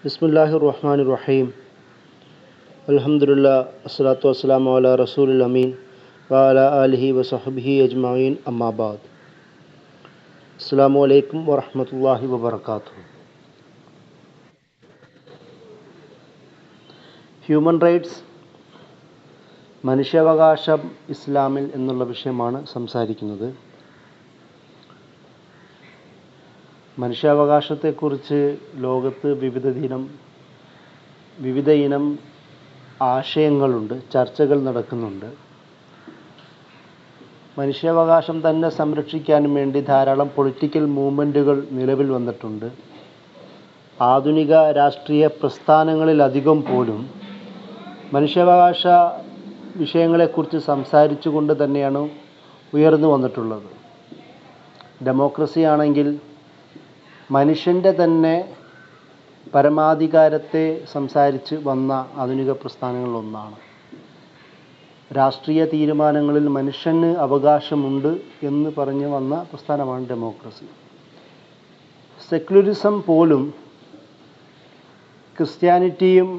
ബിസ്മില്ലാഹിർ റഹ്മാനിർ റഹീം. അൽഹംദുലില്ലാ അസ്സലാത്തു വസ്സലാമു അലാ റസൂലിൽ അമീൻ വഅലാ ആലിഹി വസഹ്ബിഹി അജ്മഈൻ അമ്മാ ബഅദ്. അസ്സലാമു അലൈക്കും വറഹ്മത്തുള്ളാഹി വബറകാതുഹു. ഹ്യൂമൻ റൈറ്റ്സ്, മനുഷ്യാവകാശം ഇസ്ലാമിൽ എന്നുള്ള വിഷയമാണ് സംസാരിക്കുന്നത്. മനുഷ്യാവകാശത്തെക്കുറിച്ച് ലോകത്ത് വിവിധ ഇനം ആശയങ്ങളുണ്ട്, ചർച്ചകൾ നടക്കുന്നുണ്ട്. മനുഷ്യാവകാശം തന്നെ സംരക്ഷിക്കാനും വേണ്ടി ധാരാളം പൊളിറ്റിക്കൽ മൂവ്മെൻറ്റുകൾ നിലവിൽ വന്നിട്ടുണ്ട്. ആധുനിക രാഷ്ട്രീയ പ്രസ്ഥാനങ്ങളിലധികം പോലും മനുഷ്യാവകാശ വിഷയങ്ങളെക്കുറിച്ച് സംസാരിച്ചുകൊണ്ട് തന്നെയാണ് ഉയർന്നു വന്നിട്ടുള്ളത്. ഡെമോക്രസി ആണെങ്കിൽ മനുഷ്യൻ്റെ തന്നെ പരമാധികാരത്തെ സംസാരിച്ച് വന്ന ആധുനിക പ്രസ്ഥാനങ്ങളിലൊന്നാണ്. രാഷ്ട്രീയ തീരുമാനങ്ങളിൽ മനുഷ്യന് അവകാശമുണ്ട് എന്ന് പറഞ്ഞു വന്ന പ്രസ്ഥാനമാണ് ഡെമോക്രസി. സെക്യുലറിസം പോലും ക്രിസ്ത്യാനിറ്റിയും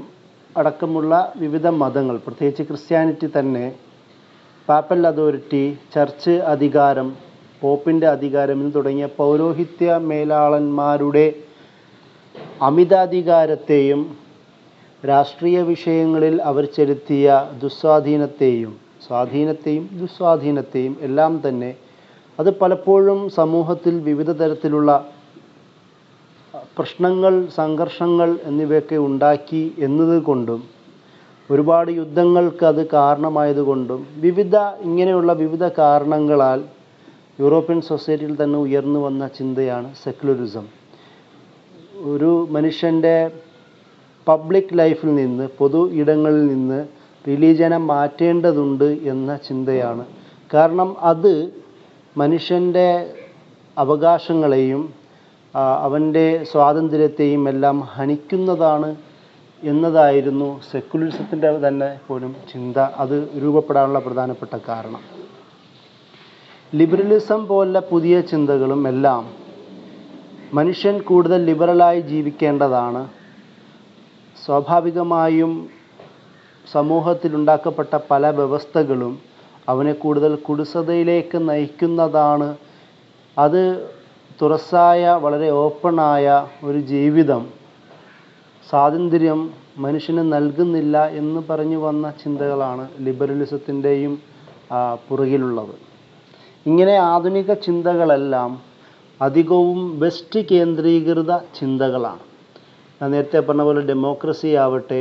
അടക്കമുള്ള വിവിധ മതങ്ങൾ, പ്രത്യേകിച്ച് ക്രിസ്ത്യാനിറ്റി തന്നെ പാപ്പൽ അതോറിറ്റി, ചർച്ച് അധികാരം, പോപ്പിൻ്റെ അധികാരം എന്ന് തുടങ്ങിയ പൗരോഹിത്യ മേലാളന്മാരുടെ അമിതാധികാരത്തെയും രാഷ്ട്രീയ വിഷയങ്ങളിൽ അവർ ചെലുത്തിയ ദുസ്വാധീനത്തെയും എല്ലാം തന്നെ അത് പലപ്പോഴും സമൂഹത്തിൽ വിവിധ തരത്തിലുള്ള പ്രശ്നങ്ങൾ, സംഘർഷങ്ങൾ എന്നിവയൊക്കെ ഉണ്ടാക്കി എന്നതുകൊണ്ടും ഒരുപാട് യുദ്ധങ്ങൾക്ക് അത് കാരണമായതുകൊണ്ടും ഇങ്ങനെയുള്ള വിവിധ കാരണങ്ങളാൽ യൂറോപ്യൻ സൊസൈറ്റിയിൽ തന്നെ ഉയർന്നു വന്ന ചിന്തയാണ് സെക്യുലറിസം. ഒരു മനുഷ്യൻ്റെ പബ്ലിക് ലൈഫിൽ നിന്ന്, പൊതു ഇടങ്ങളിൽ നിന്ന് റിലീജിയനെ മാറ്റേണ്ടതുണ്ട് എന്ന ചിന്തയാണ്. കാരണം അത് മനുഷ്യൻ്റെ അവകാശങ്ങളെയും അവൻ്റെ സ്വാതന്ത്ര്യത്തെയും എല്ലാം ഹനിക്കുന്നതാണ് എന്നതായിരുന്നു സെക്യുലറിസത്തിൻ്റെ തന്നെ പോലും ചിന്ത. അത് രൂപപ്പെടാനുള്ള പ്രധാനപ്പെട്ട കാരണം. ലിബറലിസം പോലുള്ള പുതിയ ചിന്തകളും എല്ലാം മനുഷ്യൻ കൂടുതൽ ലിബറലായി ജീവിക്കേണ്ടതാണ്, സ്വാഭാവികമായും സമൂഹത്തിലുണ്ടാക്കപ്പെട്ട പല വ്യവസ്ഥകളും അവനെ കൂടുതൽ കുടിസതയിലേക്ക് നയിക്കുന്നതാണ്, അത് തുറസായ വളരെ ഓപ്പണായ ഒരു ജീവിതം, സ്വാതന്ത്ര്യം മനുഷ്യന് നൽകുന്നില്ല എന്ന് പറഞ്ഞു വന്ന ചിന്തകളാണ് ലിബറലിസത്തിൻ്റെയും പുറകിലുള്ളത്. ഇങ്ങനെ ആധുനിക ചിന്തകളെല്ലാം അധികവും വെസ്റ്റ് കേന്ദ്രീകൃത ചിന്തകളാണ്. ഞാൻ നേരത്തെ പറഞ്ഞ പോലെ ഡെമോക്രസി ആവട്ടെ,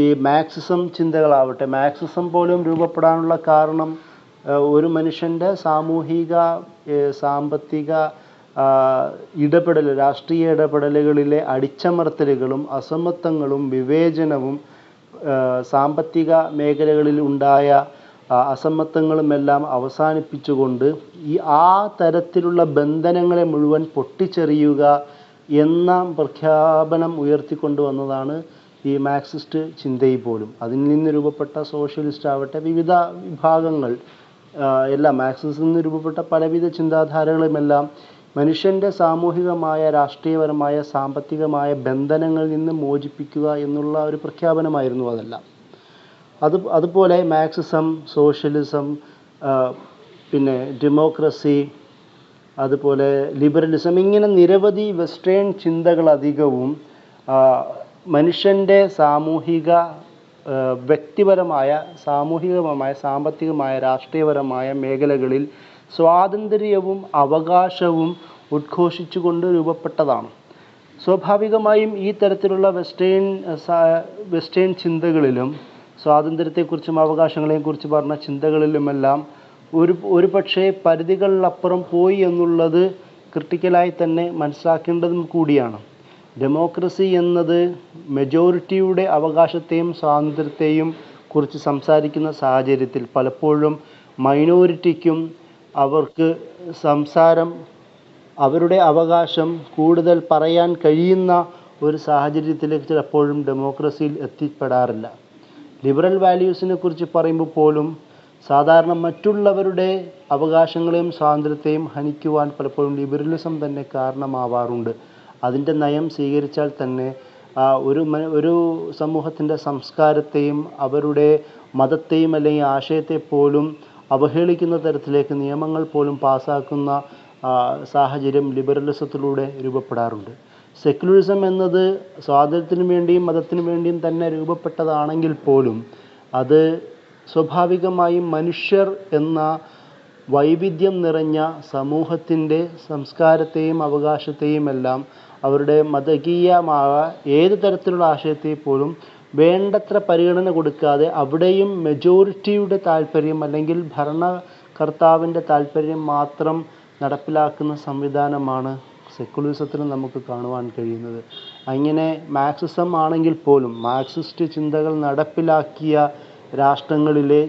ഈ മാർക്സിസം ചിന്തകളാവട്ടെ, മാർക്സിസം പോലും രൂപപ്പെടാനുള്ള കാരണം ഒരു മനുഷ്യൻ്റെ സാമൂഹിക സാമ്പത്തിക രാഷ്ട്രീയ ഇടപെടലുകളിലെ അടിച്ചമർത്തലുകളും അസമത്വങ്ങളും വിവേചനവും സാമ്പത്തിക മേഖലകളിൽ ഉണ്ടായ അസമത്വങ്ങളുമെല്ലാം അവസാനിപ്പിച്ചുകൊണ്ട് ആ തരത്തിലുള്ള ബന്ധനങ്ങളെ മുഴുവൻ പൊട്ടിച്ചെറിയുക എന്ന പ്രഖ്യാപനം ഉയർത്തിക്കൊണ്ടുവന്നതാണ് ഈ മാർക്സിസ്റ്റ് ചിന്തയിൽ പോലും. അതിൽ നിന്ന് രൂപപ്പെട്ട സോഷ്യലിസ്റ്റ് ആവട്ടെ, വിവിധ വിഭാഗങ്ങൾ എല്ലാം മാർക്സിസത്തിൽ നിന്ന് രൂപപ്പെട്ട പലവിധ ചിന്താധാരകളുമെല്ലാം മനുഷ്യൻ്റെ സാമൂഹികമായ, രാഷ്ട്രീയപരമായ, സാമ്പത്തികമായ ബന്ധനങ്ങളിൽ നിന്ന് മോചിപ്പിക്കുക എന്നുള്ള ഒരു പ്രഖ്യാപനമായിരുന്നു അതെല്ലാം. അതുപോലെ മാർക്സിസം, സോഷ്യലിസം, പിന്നെ ഡെമോക്രസി, അതുപോലെ ലിബറലിസം, ഇങ്ങനെ നിരവധി വെസ്റ്റേൺ ചിന്തകൾ അധികവും മനുഷ്യൻ്റെ വ്യക്തിപരമായ, സാമൂഹികമായ, സാമ്പത്തികമായ, രാഷ്ട്രീയപരമായ മേഖലകളിൽ സ്വാതന്ത്ര്യവും അവകാശവും ഉദ്ഘോഷിച്ചുകൊണ്ട് രൂപപ്പെട്ടതാണ്. സ്വാഭാവികമായും ഈ തരത്തിലുള്ള വെസ്റ്റേൺ ചിന്തകളിലും സ്വാതന്ത്ര്യത്തെക്കുറിച്ചും അവകാശങ്ങളെക്കുറിച്ച് പറഞ്ഞ ചിന്തകളിലുമെല്ലാം ഒരു പക്ഷേ പരിധികളിലപ്പുറം പോയി എന്നുള്ളത് ക്രിട്ടിക്കലായി തന്നെ മനസ്സിലാക്കേണ്ടതും കൂടിയാണ്. ഡെമോക്രസി എന്നത് മെജോറിറ്റിയുടെ അവകാശത്തെയും സ്വാതന്ത്ര്യത്തെയും കുറിച്ച് സംസാരിക്കുന്ന സാഹചര്യത്തിൽ പലപ്പോഴും മൈനോറിറ്റിക്കും അവരുടെ അവകാശം കൂടുതൽ പറയാൻ കഴിയുന്ന ഒരു സാഹചര്യത്തിലേക്ക് ചിലപ്പോഴും ഡെമോക്രസിയിൽ എത്തിപ്പെടാറില്ല. ലിബറൽ വാല്യൂസിനെ കുറിച്ച് പറയുമ്പോൾ പോലും സാധാരണ മറ്റുള്ളവരുടെ അവകാശങ്ങളെയും സ്വാതന്ത്ര്യത്തെയും ഹനിക്കുവാൻ പലപ്പോഴും ലിബറലിസം തന്നെ കാരണമാവാറുണ്ട്. അതിൻ്റെ നയം സ്വീകരിച്ചാൽ തന്നെ ഒരു സമൂഹത്തിൻ്റെ സംസ്കാരത്തെയും അവരുടെ മതത്തെയും അല്ലെങ്കിൽ ആശയത്തെ പോലും അവഹേളിക്കുന്ന തരത്തിലേക്ക് നിയമങ്ങൾ പോലും പാസ്സാക്കുന്ന സാഹചര്യം ലിബറലിസത്തിലൂടെ രൂപപ്പെടാറുണ്ട്. സെക്യുലറിസം എന്നത് സ്വാതന്ത്ര്യത്തിനു വേണ്ടിയും മതത്തിനു വേണ്ടിയും തന്നെ രൂപപ്പെട്ടതാണെങ്കിൽ പോലും അത് സ്വാഭാവികമായും മനുഷ്യർ എന്ന വൈവിധ്യം നിറഞ്ഞ സമൂഹത്തിൻ്റെ സംസ്കാരത്തെയും അവകാശത്തെയും എല്ലാം അവരുടെ മതകീയമായ ഏത് തരത്തിലുള്ള ആശയത്തെ പോലും വേണ്ടത്ര പരിഗണന കൊടുക്കാതെ അവിടെയും മെജോറിറ്റിയുടെ താല്പര്യം അല്ലെങ്കിൽ ഭരണകർത്താവിൻ്റെ താല്പര്യം മാത്രം നടപ്പിലാക്കുന്ന സംവിധാനമാണ് സെക്കുലറിസത്തിൽ നമുക്ക് കാണുവാൻ കഴിയുന്നത്. അങ്ങനെ മാർക്സിസം ആണെങ്കിൽ പോലും മാർക്സിസ്റ്റ് ചിന്തകൾ നടപ്പിലാക്കിയ രാഷ്ട്രങ്ങളിലെ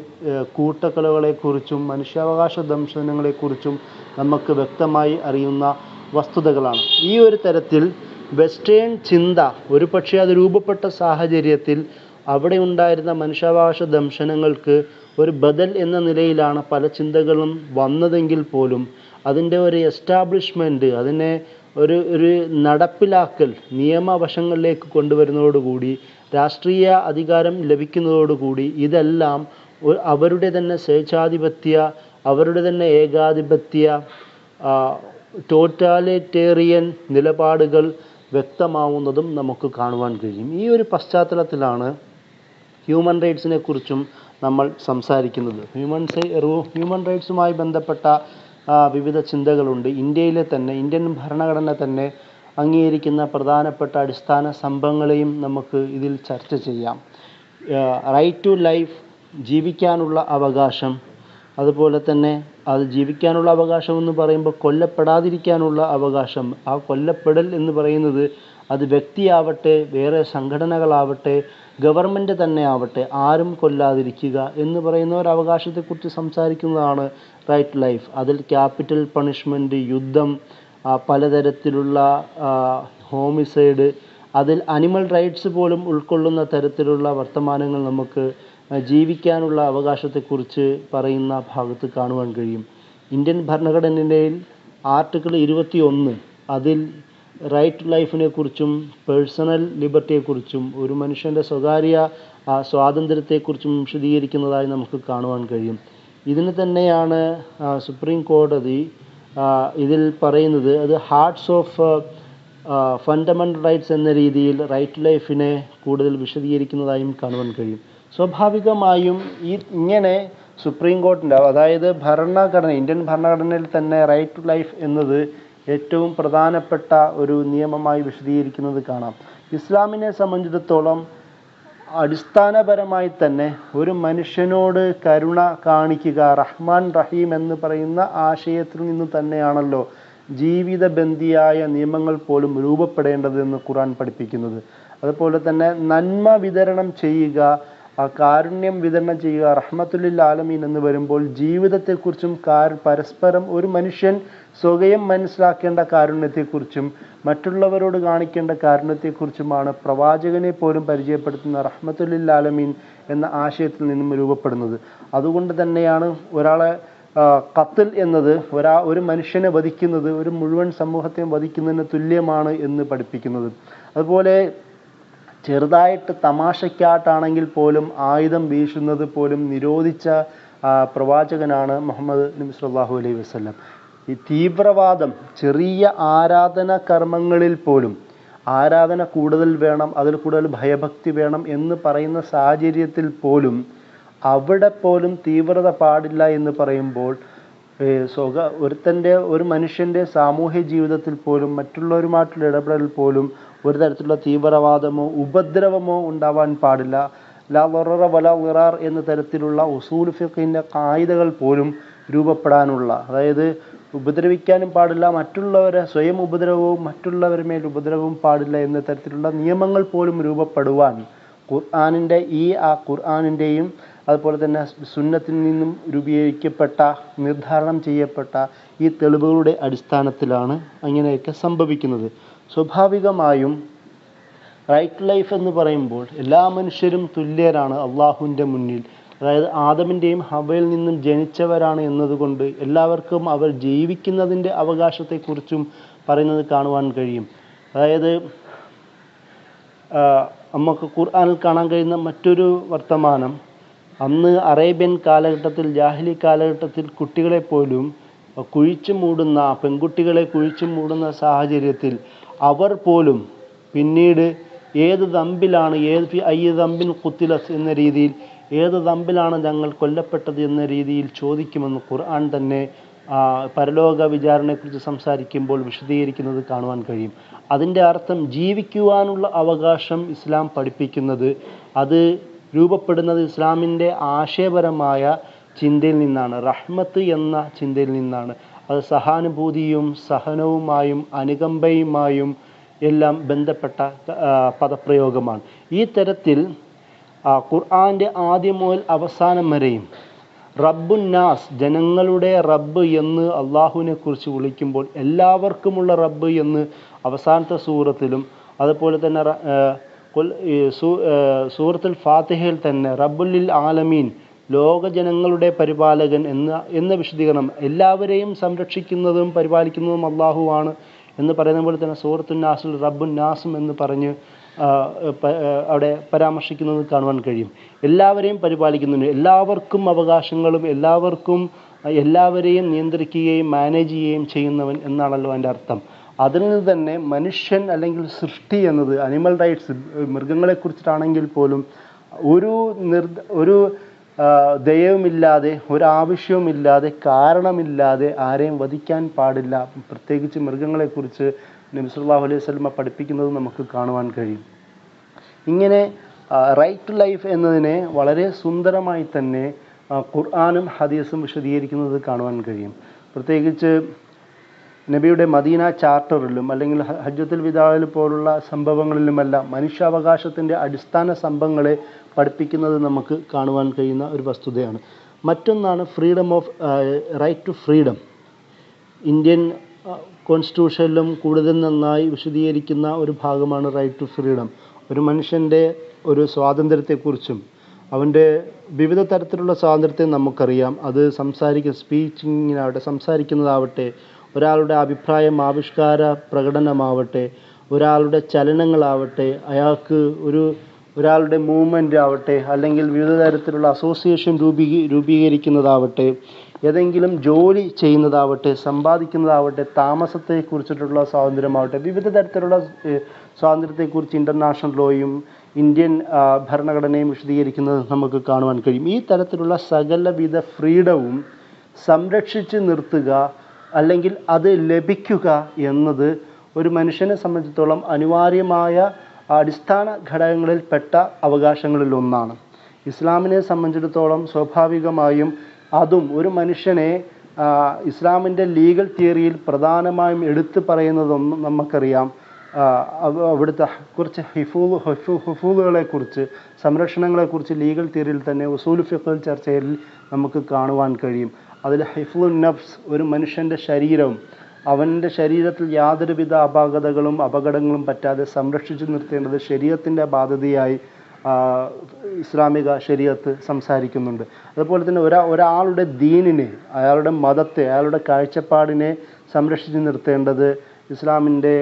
കൂട്ടക്കൊലകളെക്കുറിച്ചും മനുഷ്യാവകാശ ദംശനങ്ങളെക്കുറിച്ചും നമുക്ക് വ്യക്തമായി അറിയുന്ന വസ്തുതകളാണ്. ഈ ഒരു തരത്തിൽ വെസ്റ്റേൺ ചിന്ത ഒരുപക്ഷെ അത് രൂപപ്പെട്ട സാഹചര്യത്തിൽ അവിടെ ഉണ്ടായിരുന്ന മനുഷ്യാവകാശ ദംശനങ്ങൾക്ക് ഒരു ബദൽ എന്ന നിലയിലാണ് പല ചിന്തകളും വന്നതെങ്കിൽ പോലും അതിൻ്റെ ഒരു എസ്റ്റാബ്ലിഷ്മെൻറ്റ്, അതിനെ ഒരു നടപ്പിലാക്കൽ നിയമവശങ്ങളിലേക്ക് കൊണ്ടുവരുന്നതോടുകൂടി രാഷ്ട്രീയ അധികാരം ലഭിക്കുന്നതോടുകൂടി ഇതെല്ലാം അവരുടെ തന്നെ സ്വേച്ഛാധിപത്യ, അവരുടെ തന്നെ ഏകാധിപത്യ, ടോട്ടാലിറ്റേറിയൻ നിലപാടുകൾ വ്യക്തമാവുന്നതും നമുക്ക് കാണുവാൻ കഴിയും. ഈ ഒരു പശ്ചാത്തലത്തിലാണ് ഹ്യൂമൻ റൈറ്റ്സിനെ കുറിച്ചും നമ്മൾ സംസാരിക്കുന്നത്. ഹ്യൂമൻ റൈറ്റ്സുമായി ബന്ധപ്പെട്ട വിവിധ ചിന്തകളുണ്ട്. ഇന്ത്യയിലെ തന്നെ ഇന്ത്യൻ ഭരണഘടന തന്നെ അംഗീകരിക്കുന്ന പ്രധാനപ്പെട്ട അടിസ്ഥാന സംഭവങ്ങളെയും നമുക്ക് ഇതിൽ ചർച്ച ചെയ്യാം. റൈറ്റ് ടു ലൈഫ്, ജീവിക്കാനുള്ള അവകാശം, അതുപോലെ തന്നെ അത് ജീവിക്കാനുള്ള അവകാശം എന്ന് പറയുമ്പോൾ കൊല്ലപ്പെടാതിരിക്കാനുള്ള അവകാശം. ആ കൊല്ലപ്പെടൽ എന്ന് പറയുന്നത് അത് വ്യക്തിയാവട്ടെ, വേറെ സംഘടനകളാവട്ടെ, ഗവൺമെൻറ് തന്നെ ആവട്ടെ, ആരും കൊല്ലാതിരിക്കുക എന്ന് പറയുന്ന ഒരു അവകാശത്തെക്കുറിച്ച് സംസാരിക്കുന്നതാണ് റൈറ്റ് ടു ലൈഫ്. അതിൽ ക്യാപിറ്റൽ പണിഷ്മെൻറ്റ്, യുദ്ധം, പലതരത്തിലുള്ള ഹോമിസൈഡ്, അതിൽ അനിമൽ റൈറ്റ്സ് പോലും ഉൾക്കൊള്ളുന്ന തരത്തിലുള്ള വർത്തമാനങ്ങൾ നമുക്ക് ജീവിക്കാനുള്ള അവകാശത്തെക്കുറിച്ച് പറയുന്ന ഭാഗത്ത് കാണുവാൻ കഴിയും. ഇന്ത്യൻ ഭരണഘടനയിൽ ആർട്ടിക്കിൾ 21 അതിൽ റൈറ്റ് ടു ലൈഫിനെ കുറിച്ചും പേഴ്സണൽ ലിബർട്ടിയെക്കുറിച്ചും ഒരു മനുഷ്യൻ്റെ സ്വകാര്യ സ്വാതന്ത്ര്യത്തെക്കുറിച്ചും വിശദീകരിക്കുന്നതായി നമുക്ക് കാണുവാൻ കഴിയും. ഇതിന് തന്നെയാണ് സുപ്രീം കോടതി ഇതിൽ പറയുന്നത്, അത് ഹാർട്ട്സ് ഓഫ് ഫണ്ടമെൻ്റൽ റൈറ്റ്സ് എന്ന രീതിയിൽ റൈറ്റ് ടു ലൈഫിനെ കൂടുതൽ വിശദീകരിക്കുന്നതായും കാണുവാൻ കഴിയും. സ്വാഭാവികമായും ഇങ്ങനെ സുപ്രീം കോടതിൻ്റെ, അതായത് ഭരണഘടന, ഇന്ത്യൻ ഭരണഘടനയിൽ തന്നെ റൈറ്റ് ടു ലൈഫ് എന്നത് ഏറ്റവും പ്രധാനപ്പെട്ട ഒരു നിയമമായി വിശദീകരിക്കുന്നത് കാണാം. ഇസ്ലാമിനെ സംബന്ധിച്ചിടത്തോളം അടിസ്ഥാനപരമായി തന്നെ ഒരു മനുഷ്യനോട് കരുണ കാണിക്കുക, റഹ്മാൻ റഹീം എന്ന് പറയുന്ന ആശയത്തിൽ നിന്ന് തന്നെയാണല്ലോ ജീവിതബന്ധിയായ നിയമങ്ങൾ പോലും രൂപപ്പെടേണ്ടതെന്ന് ഖുർആൻ പഠിപ്പിക്കുന്നത്. അതുപോലെ തന്നെ നന്മ വിതരണം ചെയ്യുക, കാരുണ്യം വിതരണം ചെയ്യുക, റഹ്മത്തുല്ലിൽ ആലമീൻ എന്ന് വരുമ്പോൾ ജീവിതത്തെക്കുറിച്ചും പരസ്പരം ഒരു മനുഷ്യൻ സ്വയം മനസ്സിലാക്കേണ്ട കാരുണ്യത്തെക്കുറിച്ചും മറ്റുള്ളവരോട് കാണിക്കേണ്ട കാരുണ്യത്തെക്കുറിച്ചുമാണ് പ്രവാചകനെ പോലും പരിചയപ്പെടുത്തുന്ന റഹ്മത്തുല്ലിൽ ആലമീൻ എന്ന ആശയത്തിൽ നിന്നും രൂപപ്പെടുന്നത്. അതുകൊണ്ട് തന്നെയാണ് ഒരാളെ ഖത്ൽ എന്നത് ഒരു മനുഷ്യനെ വധിക്കുന്നത് ഒരു മുഴുവൻ സമൂഹത്തെയും വധിക്കുന്നതിന് തുല്യമാണ് എന്ന് പഠിപ്പിക്കുന്നത്. അതുപോലെ ചെറുതായിട്ട് തമാശയ്ക്കായിട്ടാണെങ്കിൽ പോലും ആയുധം വീശുന്നത് പോലും നിരോധിച്ച പ്രവാചകനാണ് മുഹമ്മദ് നബി സല്ലല്ലാഹു അലൈഹി വസല്ലം. ഈ തീവ്രവാദം, ചെറിയ ആരാധന കർമ്മങ്ങളിൽ പോലും ആരാധന കൂടുതൽ വേണം, അതിൽ കൂടുതൽ ഭയഭക്തി വേണം എന്ന് പറയുന്ന സാഹചര്യത്തിൽ പോലും അവിടെ പോലും തീവ്രത പാടില്ല എന്ന് പറയുമ്പോൾ ഒരു മനുഷ്യൻ്റെ സാമൂഹ്യ ജീവിതത്തിൽ പോലും മറ്റുള്ളവരുമായിട്ടുള്ള ഇടപെടൽ പോലും ഒരു തരത്തിലുള്ള തീവ്രവാദമോ ഉപദ്രവമോ ഉണ്ടാവാൻ പാടില്ല. ലാ ദററ വലാ ദിറാർ എന്ന തരത്തിലുള്ള ഉസൂൽ ഫിഖിൻ്റെ ഖായിദകൾ പോലും രൂപപ്പെടാനുള്ള, അതായത് ഉപദ്രവിക്കാനും പാടില്ല, മറ്റുള്ളവരെ സ്വയം ഉപദ്രവവും മറ്റുള്ളവരുടെ മേൽ ഉപദ്രവവും പാടില്ല എന്ന തരത്തിലുള്ള നിയമങ്ങൾ പോലും രൂപപ്പെടുവാൻ ഖുർആനിൻ്റെയും അതുപോലെ തന്നെ സുന്നത്തിൽ നിന്നും രൂപീകരിക്കപ്പെട്ട, നിർദ്ധാരണം ചെയ്യപ്പെട്ട ഈ തെളിവുകളുടെ അടിസ്ഥാനത്തിലാണ് അങ്ങനെയൊക്കെ സംഭവിക്കുന്നത്. സ്വാഭാവികമായും റൈറ്റ് ടു ലൈഫ് എന്ന് പറയുമ്പോൾ എല്ലാ മനുഷ്യരും തുല്യരാണ് അള്ളാഹുവിൻ്റെ മുന്നിൽ. അതായത് ആദമിൻ്റെയും ഹവയിൽ നിന്നും ജനിച്ചവരാണ് എന്നതുകൊണ്ട് എല്ലാവർക്കും അവർ ജീവിക്കുന്നതിൻ്റെ അവകാശത്തെക്കുറിച്ചും പറയുന്നത് കാണുവാൻ കഴിയും. അതായത് നമുക്ക് ഖുർആനിൽ കാണാൻ കഴിയുന്ന മറ്റൊരു വർത്തമാനം, അന്ന് അറേബ്യൻ കാലഘട്ടത്തിൽ, ജാഹിലി കാലഘട്ടത്തിൽ കുട്ടികളെ പോലും കുഴിച്ചു മൂടുന്ന, പെൺകുട്ടികളെ കുഴിച്ചു മൂടുന്ന സാഹചര്യത്തിൽ അവർ പോലും പിന്നീട് ഏത് ദമ്പിലാണ്, അയ്യ ദമ്പിൻ ഖുത്തിലത്ത് എന്ന രീതിയിൽ, ഏത് ദമ്പിലാണ് ഞങ്ങൾ കൊല്ലപ്പെട്ടത് എന്ന രീതിയിൽ ചോദിക്കുമെന്ന് ഖുർആൻ തന്നെ പരലോക വിചാരണയെക്കുറിച്ച് സംസാരിക്കുമ്പോൾ വിശദീകരിക്കുന്നത് കാണുവാൻ കഴിയും. അതിൻ്റെ അർത്ഥം ജീവിക്കുവാനുള്ള അവകാശം ഇസ്ലാം പഠിപ്പിക്കുന്നത്, അത് രൂപപ്പെടുന്നത് ഇസ്ലാമിൻ്റെ ആശയപരമായ ചിന്തയിൽ നിന്നാണ്, റഹ്മത്ത് എന്ന ചിന്തയിൽ നിന്നാണ്. അത് സഹാനുഭൂതിയും സഹനവുമായും അനുകമ്പയുമായും എല്ലാം ബന്ധപ്പെട്ട പദപ്രയോഗമാണ്. ഈ തരത്തിൽ ഖുർആൻ്റെ ആദ്യം മുതൽ അവസാനം വരെയും റബ്ബുന്നാസ്, ജനങ്ങളുടെ റബ്ബ് എന്ന് അള്ളാഹുവിനെ കുറിച്ച് വിളിക്കുമ്പോൾ എല്ലാവർക്കുമുള്ള റബ്ബ് എന്ന് അവസാനത്തെ സൂറത്തിലും, അതുപോലെ തന്നെ സൂറത്തുൽ ഫാത്തിഹയിൽ തന്നെ റബ്ബുൽ ആലമീൻ, ലോക ജനങ്ങളുടെ പരിപാലകൻ എന്ന വിശദീകരണം, എല്ലാവരെയും സംരക്ഷിക്കുന്നതും പരിപാലിക്കുന്നതും അള്ളാഹുവാണ് എന്ന് പറയുന്ന പോലെ തന്നെ സൂറത്തുൻ നാസിൽ റബ്ബുൻ നാസും എന്ന് പറഞ്ഞ് അവിടെ പരാമർശിക്കുന്നത് കാണുവാൻ കഴിയും. എല്ലാവരെയും പരിപാലിക്കുന്നുണ്ട്, എല്ലാവർക്കും അവകാശങ്ങളും എല്ലാവരെയും നിയന്ത്രിക്കുകയും മാനേജ് ചെയ്യുകയും ചെയ്യുന്നവൻ എന്നാണല്ലോ അതിൻ്റെ അർത്ഥം. അതിൽ നിന്ന് തന്നെ മനുഷ്യൻ അല്ലെങ്കിൽ സൃഷ്ടി എന്നത്, അനിമൽ റൈറ്റ്സ്, മൃഗങ്ങളെക്കുറിച്ചിട്ടാണെങ്കിൽ പോലും ഒരു ദയവുമില്ലാതെ, ഒരാവശ്യവുമില്ലാതെ, കാരണമില്ലാതെ ആരെയും വധിക്കാൻ പാടില്ല. പ്രത്യേകിച്ച് മൃഗങ്ങളെക്കുറിച്ച് നബി സല്ലല്ലാഹു അലൈഹി വസല്ലം പഠിപ്പിക്കുന്നത് നമുക്ക് കാണുവാൻ കഴിയും. ഇങ്ങനെ റൈറ്റ് ടു ലൈഫ് എന്നതിനെ വളരെ സുന്ദരമായി തന്നെ ഖുർആനും ഹദീസും വിശദീകരിക്കുന്നത് കാണുവാൻ കഴിയും. പ്രത്യേകിച്ച് നബിയുടെ മദീന ചാർട്ടറിലും അല്ലെങ്കിൽ ഹജ്ജത്തുൽ വിദാഇൽ പോലുള്ള സംഭവങ്ങളിലുമെല്ലാം മനുഷ്യാവകാശത്തിൻ്റെ അടിസ്ഥാന സംഭവങ്ങളെ പഠിപ്പിക്കുന്നത് നമുക്ക് കാണുവാൻ കഴിയുന്ന ഒരു വസ്തുതയാണ്. മറ്റൊന്നാണ് റൈറ്റ് ടു ഫ്രീഡം. ഇന്ത്യൻ കോൺസ്റ്റിറ്റ്യൂഷനിലും കൂടുതൽ നന്നായി വിശദീകരിക്കുന്ന ഒരു ഭാഗമാണ് റൈറ്റ് ടു ഫ്രീഡം. ഒരു മനുഷ്യൻ്റെ ഒരു സ്വാതന്ത്ര്യത്തെക്കുറിച്ചും അവൻ്റെ വിവിധ തരത്തിലുള്ള സ്വാതന്ത്ര്യത്തെ നമുക്കറിയാം. അത് സ്പീച്ചിങ്ങിനാവട്ടെ, സംസാരിക്കുന്നതാവട്ടെ, ഒരാളുടെ അഭിപ്രായം ആവിഷ്കാര പ്രകടനമാവട്ടെ, ഒരാളുടെ ചലനങ്ങളാവട്ടെ, ഒരാളുടെ മൂവ്മെൻ്റ് ആവട്ടെ, അല്ലെങ്കിൽ വിവിധ തരത്തിലുള്ള അസോസിയേഷൻ രൂപീകരിക്കുന്നതാവട്ടെ, ഏതെങ്കിലും ജോലി ചെയ്യുന്നതാവട്ടെ, സമ്പാദിക്കുന്നതാവട്ടെ, താമസത്തെക്കുറിച്ചിട്ടുള്ള സ്വാതന്ത്ര്യമാവട്ടെ, വിവിധ തരത്തിലുള്ള സ്വാതന്ത്ര്യത്തെക്കുറിച്ച് ഇൻ്റർനാഷണൽ ലോയും ഇന്ത്യൻ ഭരണഘടനയും വിശദീകരിക്കുന്നത് നമുക്ക് കാണുവാൻ കഴിയും. ഈ തരത്തിലുള്ള സകലവിധ ഫ്രീഡവും സംരക്ഷിച്ച് നിർത്തുക അല്ലെങ്കിൽ അത് ലഭിക്കുക എന്നത് ഒരു മനുഷ്യനെ സംബന്ധിച്ചിടത്തോളം അനിവാര്യമായ അടിസ്ഥാന ഘടകങ്ങളിൽ പെട്ട അവകാശങ്ങളിൽ ഒന്നാണ്. ഇസ്ലാമിനെ സംബന്ധിച്ചിടത്തോളം സ്വാഭാവികമായും അതും ഒരു മനുഷ്യനെ ഇസ്ലാമിൻ്റെ ലീഗൽ തിയറിയിൽ പ്രധാനമായും എടുത്തു പറയുന്നതൊന്നും നമുക്കറിയാം. അവിടുത്തെ കുറച്ച് ഹിഫൂളുകളെക്കുറിച്ച്, സംരക്ഷണങ്ങളെക്കുറിച്ച് ലീഗൽ തിയറിയിൽ തന്നെ ഉസൂൽ ഫിഖ് ചർച്ചയിൽ നമുക്ക് കാണുവാൻ കഴിയും. അതിൽ ഹിഫ്ളുൻ നഫ്സ്, ഒരു മനുഷ്യൻ്റെ ശരീരവും അവൻ്റെ ശരീരത്തിൽ യാതൊരുവിധ അപകടങ്ങളും പറ്റാതെ സംരക്ഷിച്ചു നിർത്തേണ്ടത് ശരീഅത്തിൻ്റെ ബാധ്യതയായി ഇസ്ലാമിക ശരീഅത്ത് സംസാരിക്കുന്നുണ്ട്. അതുപോലെ തന്നെ ഒരാളുടെ ദീനിനെ, അയാളുടെ മതത്തെ, അയാളുടെ കാഴ്ചപ്പാടിനെ സംരക്ഷിച്ചു നിർത്തേണ്ടത് ഇസ്ലാമിൻ്റെ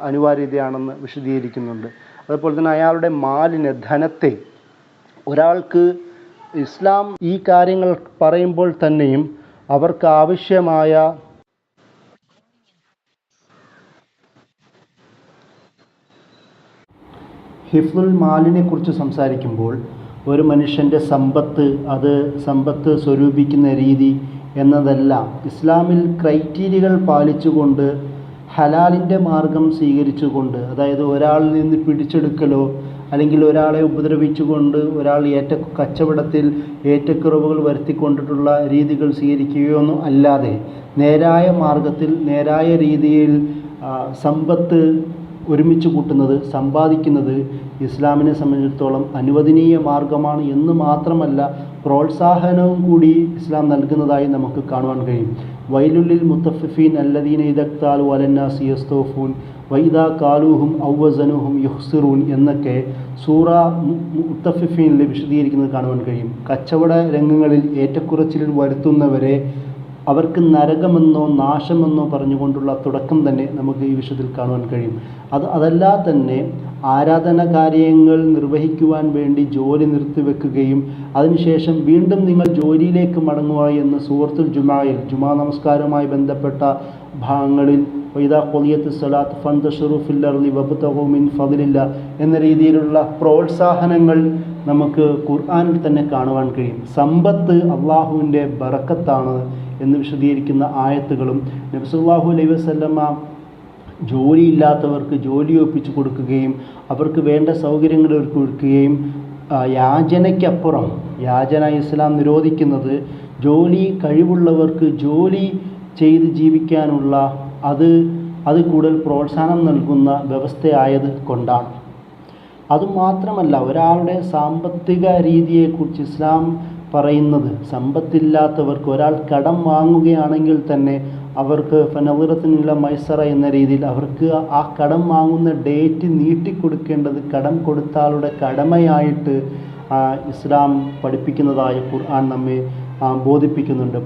അനിവാര്യതയാണെന്ന് വിശദീകരിക്കുന്നുണ്ട്. അതുപോലെ തന്നെ അയാളുടെ മാലിനെ, ധനത്തെ, ഒരാൾക്ക് ഇസ്ലാം ഈ കാര്യങ്ങൾ പറയുമ്പോൾ തന്നെയും അവർക്ക് ആവശ്യമായ ഹിഫ്ളുൽ മാലിനെ കുറിച്ച് സംസാരിക്കുമ്പോൾ ഒരു മനുഷ്യൻ്റെ സമ്പത്ത് സ്വരൂപിക്കുന്ന രീതി എന്നതെല്ലാം ഇസ്ലാമിൽ ക്രൈറ്റീരിയകൾ പാലിച്ചുകൊണ്ട്, ഹലാലിൻ്റെ മാർഗം സ്വീകരിച്ചുകൊണ്ട്, അതായത് ഒരാളിൽ നിന്ന് പിടിച്ചെടുക്കലോ അല്ലെങ്കിൽ ഒരാളെ ഉപദ്രവിച്ചുകൊണ്ട് ഒരാൾ കച്ചവടത്തിൽ ഏറ്റക്കുറവുകൾ വരുത്തിക്കൊണ്ടിട്ടുള്ള രീതികൾ സ്വീകരിക്കുകയോ ഒന്നും അല്ലാതെ നേരായ മാർഗത്തിൽ, നേരായ രീതിയിൽ സമ്പത്ത് ഒരുമിച്ച് കൂട്ടുന്നത്, സമ്പാദിക്കുന്നത് ഇസ്ലാമിനെ സംബന്ധിച്ചിടത്തോളം അനുവദനീയ മാർഗമാണ് എന്ന് മാത്രമല്ല പ്രോത്സാഹനവും കൂടി ഇസ്ലാം നൽകുന്നതായി നമുക്ക് കാണുവാൻ കഴിയും. വൈലുല്ലിൽ മുത്തഫിഫീൻ അല്ലദീന ഇദക്താലു അലന്നാസി യസ്തൗഫൂൻ വൈദാ കാലൂഹും ഔവസനുഹും യുഹ്സിറൂൻ എന്നൊക്കെ സൂറ മുത്തഫിഫീനിൽ വിശദീകരിക്കുന്നത് കാണുവാൻ കഴിയും. കച്ചവട രംഗങ്ങളിൽ ഏറ്റക്കുറച്ചിൽ വരുത്തുന്നവരെ അവർക്ക് നരകമെന്നോ നാശമെന്നോ പറഞ്ഞുകൊണ്ടുള്ള തുടക്കം തന്നെ നമുക്ക് ഈ വിഷയത്തിൽ കാണുവാൻ കഴിയും. അതല്ലാതെ തന്നെ ആരാധന കാര്യങ്ങൾ നിർവഹിക്കുവാൻ വേണ്ടി ജോലി നിർത്തിവെക്കുകയും അതിനുശേഷം വീണ്ടും നിങ്ങൾ ജോലിയിലേക്ക് മടങ്ങുക എന്ന് സൂറത്തുൽ ജുമായിൽ ജുമാ നമസ്കാരവുമായി ബന്ധപ്പെട്ട ഭാഗങ്ങളിൽ വഇദാ ഖുദിയത്തിസ് സ്വലാത്ത് ഫന്തശിറു ഫിൽ അർളി വബ്തഗൂ മിൻ ഫദ്ലില്ലാ എന്ന രീതിയിലുള്ള പ്രോത്സാഹനങ്ങൾ നമുക്ക് ഖുർആനിൽ തന്നെ കാണുവാൻ കഴിയും. സമ്പത്ത് അള്ളാഹുവിൻ്റെ ബറക്കത്താണ് എന്ന് വിശദീകരിക്കുന്ന ആയത്തുകളും നബി സല്ലല്ലാഹു അലൈഹി വസല്ലമ ജോലിയില്ലാത്തവർക്ക് ജോലി ഒപ്പിച്ചു കൊടുക്കുകയും അവർക്ക് വേണ്ട സൗകര്യങ്ങൾ ഒരുക്കുകയും യാചനയ്ക്കപ്പുറം യാചന ഇസ്ലാം നിരോധിക്കുന്നത് ജോലി കഴിവുള്ളവർക്ക് ജോലി ചെയ്ത് ജീവിക്കാനുള്ള അത് കൂടുതൽ പ്രോത്സാഹനം നൽകുന്ന വ്യവസ്ഥയായത് കൊണ്ടാണ്. അതുമാത്രമല്ല, ഒരാളുടെ സാമ്പത്തിക രീതിയെക്കുറിച്ച് ഇസ്ലാം പറയുന്നത് സമ്പത്തില്ലാത്തവർക്ക് ഒരാൾ കടം വാങ്ങുകയാണെങ്കിൽ തന്നെ അവർക്ക് ഫനവിറത്തിനുള്ള മൈസറ എന്ന രീതിയിൽ അവർക്ക് ആ കടം വാങ്ങുന്ന ഡേറ്റ് നീട്ടിക്കൊടുക്കേണ്ടത് കടം കൊടുത്താളുടെ കടമയായിട്ട് ഇസ്ലാം പഠിപ്പിക്കുന്നതായ ഖുർആൻ നമ്മെ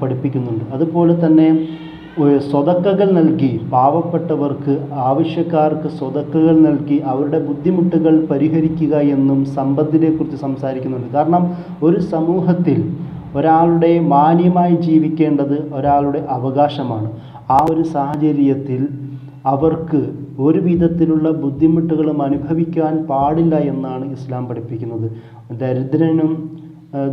പഠിപ്പിക്കുന്നുണ്ട്. അതുപോലെ തന്നെ സ്വതക്കകൾ നൽകി പാവപ്പെട്ടവർക്ക് ആവശ്യക്കാർക്ക് സ്വതക്കകൾ നൽകി അവരുടെ ബുദ്ധിമുട്ടുകൾ പരിഹരിക്കുക എന്നും സമ്പത്തിനെക്കുറിച്ച് സംസാരിക്കുന്നുണ്ട്. കാരണം ഒരു സമൂഹത്തിൽ ഒരാളുടെ മാന്യമായി ജീവിക്കേണ്ടത് ഒരാളുടെ അവകാശമാണ്. ആ ഒരു സാഹചര്യത്തിൽ അവർക്ക് ഒരു വിധത്തിലുള്ള ബുദ്ധിമുട്ടുകളും അനുഭവിക്കാൻ പാടില്ല എന്നാണ് ഇസ്ലാം പഠിപ്പിക്കുന്നത്. ദരിദ്രനും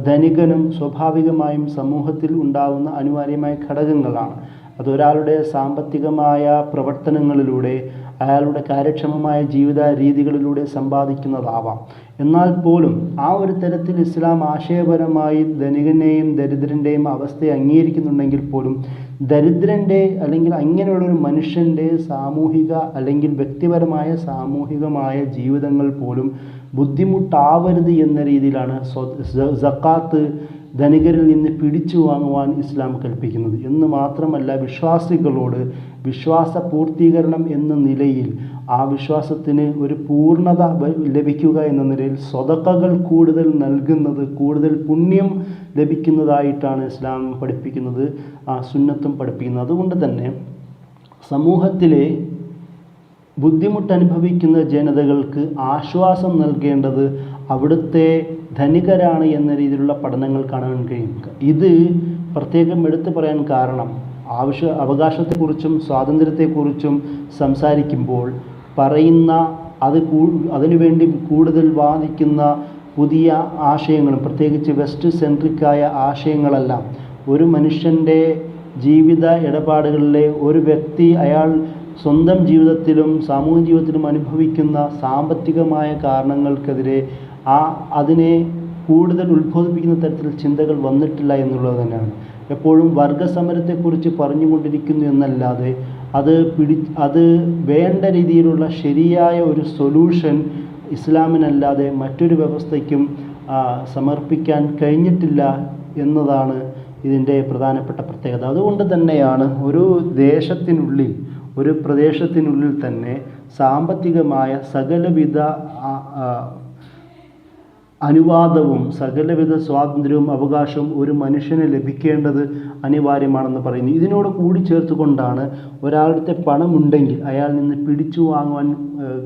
ധനികനും സ്വാഭാവികമായും സമൂഹത്തിൽ ഉണ്ടാകുന്ന അനിവാര്യമായ ഘടകങ്ങളാണ്. അതൊരാളുടെ സാമ്പത്തികമായ പ്രവർത്തനങ്ങളിലൂടെ അയാളുടെ കാര്യക്ഷമമായ ജീവിത രീതികളിലൂടെ സമ്പാദിക്കുന്നതാവാം. എന്നാൽ പോലും ആ ഒരു തരത്തിൽ ഇസ്ലാം ആശയപരമായി ധനികനെയും ദരിദ്രൻ്റെയും അവസ്ഥയെ അംഗീകരിക്കുന്നുണ്ടെങ്കിൽ പോലും ദരിദ്രൻ്റെ അല്ലെങ്കിൽ അങ്ങനെയുള്ളൊരു മനുഷ്യൻ്റെ സാമൂഹിക അല്ലെങ്കിൽ വ്യക്തിപരമായ സാമൂഹികമായ ജീവിതങ്ങൾ പോലും ബുദ്ധിമുട്ടാവരുത് എന്ന രീതിയിലാണ് സക്കാത്ത് ധനികരിൽ നിന്ന് പിടിച്ചു വാങ്ങുവാൻ ഇസ്ലാം കൽപ്പിക്കുന്നത്. എന്ന് മാത്രമല്ല, വിശ്വാസികളോട് വിശ്വാസ പൂർത്തീകരണം എന്ന നിലയിൽ ആ വിശ്വാസത്തിന് ഒരു പൂർണ്ണത ലഭിക്കുക എന്ന നിലയിൽ സ്വതക്കകൾ കൂടുതൽ നൽകുന്നത് കൂടുതൽ പുണ്യം ലഭിക്കുന്നതായിട്ടാണ് ഇസ്ലാം പഠിപ്പിക്കുന്നത്, സുന്നത്തും പഠിപ്പിക്കുന്നത്. അതുകൊണ്ട് തന്നെ സമൂഹത്തിലെ ബുദ്ധിമുട്ടനുഭവിക്കുന്ന ജനതകൾക്ക് ആശ്വാസം നൽകേണ്ടത് അവിടുത്തെ ധനികരാണ് എന്ന രീതിയിലുള്ള പഠനങ്ങൾ കാണാൻ കഴിയും. ഇത് പ്രത്യേകം എടുത്തു പറയാൻ കാരണം അവകാശത്തെക്കുറിച്ചും സ്വാതന്ത്ര്യത്തെക്കുറിച്ചും സംസാരിക്കുമ്പോൾ പറയുന്ന അതിനുവേണ്ടി കൂടുതൽ വാദിക്കുന്ന പുതിയ ആശയങ്ങളും പ്രത്യേകിച്ച് വെസ്റ്റ് സെൻട്രിക്കായ ആശയങ്ങളെല്ലാം ഒരു മനുഷ്യൻ്റെ ജീവിത ഇടപാടുകളിലെ ഒരു വ്യക്തി അയാൾ സ്വന്തം ജീവിതത്തിലും സാമൂഹിക ജീവിതത്തിലും അനുഭവിക്കുന്ന സാമ്പത്തികമായ കാരണങ്ങൾക്കെതിരെ അതിനെ കൂടുതൽ ഉത്ബോധിപ്പിക്കുന്ന തരത്തിൽ ചിന്തകൾ വന്നിട്ടില്ല എന്നുള്ളത് തന്നെയാണ്. എപ്പോഴും വർഗസമരത്തെക്കുറിച്ച് പറഞ്ഞുകൊണ്ടിരിക്കുന്നു എന്നല്ലാതെ അത് വേണ്ട രീതിയിലുള്ള ശരിയായ ഒരു സൊല്യൂഷൻ ഇസ്ലാമിനല്ലാതെ മറ്റൊരു വ്യവസ്ഥയ്ക്കും സമർപ്പിക്കാൻ കഴിഞ്ഞിട്ടില്ല എന്നതാണ് ഇതിൻ്റെ പ്രധാനപ്പെട്ട പ്രത്യേകത. അതുകൊണ്ട് തന്നെയാണ് ഒരു ദേശത്തിനുള്ളിൽ ഒരു പ്രദേശത്തിനുള്ളിൽ തന്നെ സാമ്പത്തികമായ സകലവിധ അനുവാദവും സകലവിധ സ്വാതന്ത്ര്യവും അവകാശവും ഒരു മനുഷ്യന് ലഭിക്കേണ്ടത് അനിവാര്യമാണെന്ന് പറയുന്നു. ഇതിനോട് കൂടി ചേർത്തുകൊണ്ടാണ് ഒരാളുടെ പണമുണ്ടെങ്കിൽ അയാൾ നിന്ന് പിടിച്ചു വാങ്ങുവാൻ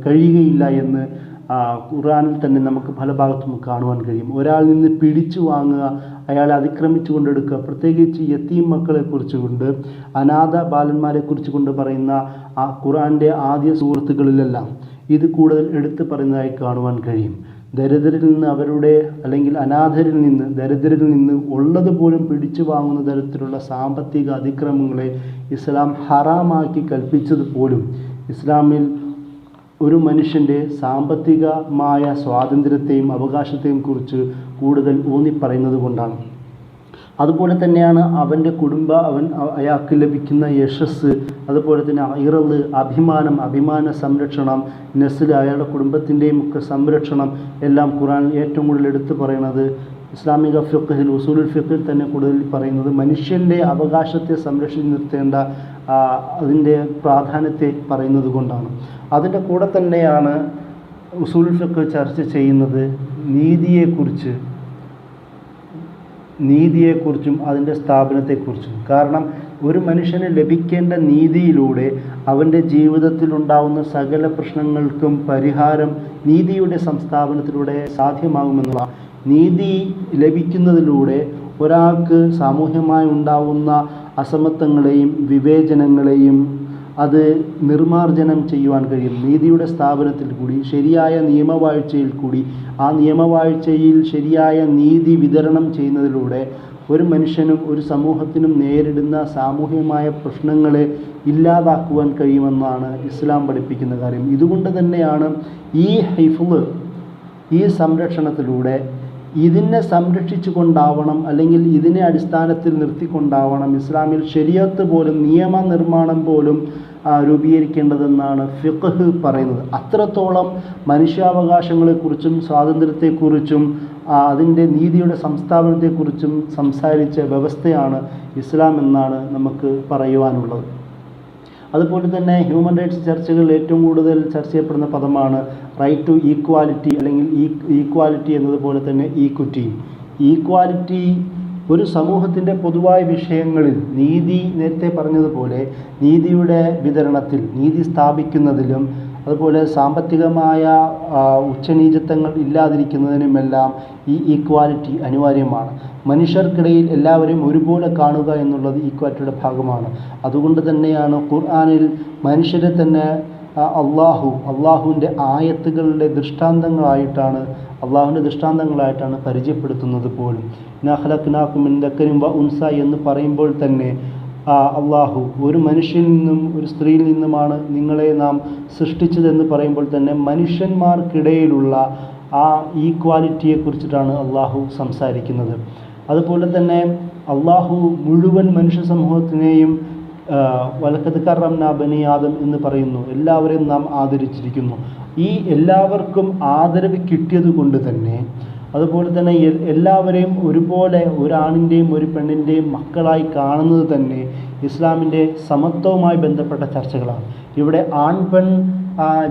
കഴിയുകയില്ല എന്ന് ഖുർആനിൽ തന്നെ നമുക്ക് പല ഭാഗത്തും കാണുവാൻ കഴിയും. ഒരാളിൽ നിന്ന് പിടിച്ചു വാങ്ങുക, അയാളെ അതിക്രമിച്ചു കൊണ്ടെടുക്കുക, പ്രത്യേകിച്ച് യതീം മക്കളെക്കുറിച്ച് കൊണ്ട് അനാഥ ബാലന്മാരെക്കുറിച്ച് കൊണ്ട് പറയുന്ന ആ ഖുർആൻ്റെ ആദ്യ സൂറത്തുകളിലെല്ലാം ഇത് കൂടുതൽ എടുത്തു പറയുന്നതായി കാണുവാൻ കഴിയും. ദരിദ്രരിൽ നിന്ന് അവരുടെ അല്ലെങ്കിൽ അനാഥരിൽ നിന്ന് ദരിദ്രരിൽ നിന്ന് ഉള്ളത് പോലും പിടിച്ചു വാങ്ങുന്ന തരത്തിലുള്ള സാമ്പത്തിക അതിക്രമങ്ങളെ ഇസ്ലാം ഹറാമാക്കി കൽപ്പിച്ചത് പോലും ഇസ്ലാമിൽ ഒരു മനുഷ്യൻ്റെ സാമ്പത്തികമായ സ്വാതന്ത്ര്യത്തെയും അവകാശത്തെയും കുറിച്ച് കൂടുതൽ ഊന്നിപ്പറയുന്നത് കൊണ്ടാണ്. അതുപോലെ തന്നെയാണ് അവൻ്റെ അയാൾക്ക് ലഭിക്കുന്ന യശസ്സ്, അതുപോലെ തന്നെ ഇറള്, അഭിമാന സംരക്ഷണം, നെസ്ല്, അയാളുടെ കുടുംബത്തിൻ്റെയും ഒക്കെ സംരക്ഷണം എല്ലാം ഖുർആനിൽ ഏറ്റവും കൂടുതൽ എടുത്തു പറയുന്നത് ഇസ്ലാമിക ഫിഖ്ഹിൽ ഉസൂലുൽ ഫിഖ്ഹിൽ തന്നെ കൂടുതൽ പറയുന്നത് മനുഷ്യൻ്റെ അവകാശത്തെ സംരക്ഷിച്ച് നിർത്തേണ്ട അതിൻ്റെ പ്രാധാന്യത്തെ പറയുന്നത് കൊണ്ടാണ്. അതിൻ്റെ കൂടെ തന്നെയാണ് ഉസൂലുൽ ഫിഖ് ചർച്ച ചെയ്യുന്നത് നീതിയെക്കുറിച്ച്. നീതിയെക്കുറിച്ചും അതിൻ്റെ സ്ഥാപനത്തെക്കുറിച്ചും. കാരണം ഒരു മനുഷ്യന് ലഭിക്കേണ്ട നീതിയിലൂടെ അവൻ്റെ ജീവിതത്തിലുണ്ടാവുന്ന സകല പ്രശ്നങ്ങൾക്കും പരിഹാരം നീതിയുടെ സംസ്ഥാപനത്തിലൂടെ സാധ്യമാകുമെന്നുള്ള. നീതി ലഭിക്കുന്നതിലൂടെ ഒരാൾക്ക് സാമൂഹ്യമായി ഉണ്ടാവുന്ന അസമത്വങ്ങളെയും വിവേചനങ്ങളെയും അത് നിർമ്മാർജ്ജനം ചെയ്യുവാൻ കഴിയും. നീതിയുടെ സ്ഥാപനത്തിൽ കൂടി, ശരിയായ നിയമവാഴ്ചയിൽ കൂടി, ആ നിയമവാഴ്ചയിൽ ശരിയായ നീതി വിതരണം ചെയ്യുന്നതിലൂടെ ഒരു മനുഷ്യനും ഒരു സമൂഹത്തിനും നേരിടുന്ന സാമൂഹികമായ പ്രശ്നങ്ങളെ ഇല്ലാതാക്കുവാൻ കഴിയുമെന്നാണ് ഇസ്ലാം പഠിപ്പിക്കുന്ന കാര്യം. ഇതുകൊണ്ട് തന്നെയാണ് ഈ ഹിഫ്ള്, ഈ സംരക്ഷണത്തിലൂടെ ഇതിനെ സംരക്ഷിച്ചു കൊണ്ടാവണം, അല്ലെങ്കിൽ ഇതിനെ അടിസ്ഥാനത്തിൽ നിർത്തിക്കൊണ്ടാവണം ഇസ്ലാമിൽ ശരീഅത്ത് പോലും, നിയമനിർമ്മാണം പോലും രൂപീകരിക്കേണ്ടതെന്നാണ് ഫിഖ്ഹ് പറയുന്നത്. അത്രത്തോളം മനുഷ്യാവകാശങ്ങളെക്കുറിച്ചും സ്വാതന്ത്ര്യത്തെക്കുറിച്ചും അതിൻ്റെ നീതിയുടെ സംസ്ഥാപനത്തെക്കുറിച്ചും സംസാരിച്ച വ്യവസ്ഥയാണ് ഇസ്ലാം എന്നാണ് നമുക്ക് പറയുവാനുള്ളത്. അതുപോലെ തന്നെ ഹ്യൂമൻ റൈറ്റ്സ് ചർച്ചകളിൽ ഏറ്റവും കൂടുതൽ ചർച്ച ചെയ്യപ്പെടുന്ന പദമാണ് റൈറ്റ് ടു ഈക്വാലിറ്റി, അല്ലെങ്കിൽ ഈക്വാലിറ്റി എന്നതുപോലെ തന്നെ ഈക്വിറ്റി. ഈക്വാലിറ്റി ഒരു സമൂഹത്തിൻ്റെ പൊതുവായ വിഷയങ്ങളിൽ നീതി, നേരത്തെ പറഞ്ഞതുപോലെ നീതിയുടെ വിതരണത്തിൽ, നീതി സ്ഥാപിക്കുന്നതിലും അതുപോലെ സാമ്പത്തികമായ ഉച്ചനീചത്വങ്ങൾ ഇല്ലാതിരിക്കുന്നതിനുമെല്ലാം ഈ ഈക്വാലിറ്റി അനിവാര്യമാണ്. മനുഷ്യർക്കിടയിൽ എല്ലാവരെയും ഒരുപോലെ കാണുക എന്നുള്ളത് ഈക്വാലിറ്റിയുടെ ഭാഗമാണ്. അതുകൊണ്ട് തന്നെയാണ് ഖുർആനിൽ മനുഷ്യരെ തന്നെ അള്ളാഹുവിൻ്റെ ആയത്തുകളുടെ ദൃഷ്ടാന്തങ്ങളായിട്ടാണ് പരിചയപ്പെടുത്തുന്നത് പോലും. ഇന്നാ ഖലഖ്നാകും മിൻ ദക്കരിൻ വ ഉൻസ എന്ന് പറയുമ്പോൾ തന്നെ അള്ളാഹു ഒരു മനുഷ്യനിൽ നിന്നും ഒരു സ്ത്രീയിൽ നിന്നുമാണ് നിങ്ങളെ നാം സൃഷ്ടിച്ചതെന്ന് പറയുമ്പോൾ തന്നെ മനുഷ്യന്മാർക്കിടയിലുള്ള ആ ഈക്വാലിറ്റിയെക്കുറിച്ചിട്ടാണ് അള്ളാഹു സംസാരിക്കുന്നത്. അതുപോലെ തന്നെ അള്ളാഹു മുഴുവൻ മനുഷ്യ സമൂഹത്തിനെയും വലഖദ് കറംനാ ബനി ആദം എന്ന് പറയുന്നു, എല്ലാവരെയും നാം ആദരിച്ചിരിക്കുന്നു. ഈ എല്ലാവർക്കും ആദരവ് കിട്ടിയത് കൊണ്ട് തന്നെ, അതുപോലെ തന്നെ എല്ലാവരെയും ഒരുപോലെ ഒരാണിൻ്റെയും ഒരു പെണ്ണിൻ്റെയും മക്കളായി കാണുന്നത് തന്നെ ഇസ്ലാമിൻ്റെ സമത്വവുമായി ബന്ധപ്പെട്ട ചർച്ചകളാണ്. ഇവിടെ ആൺ പെൺ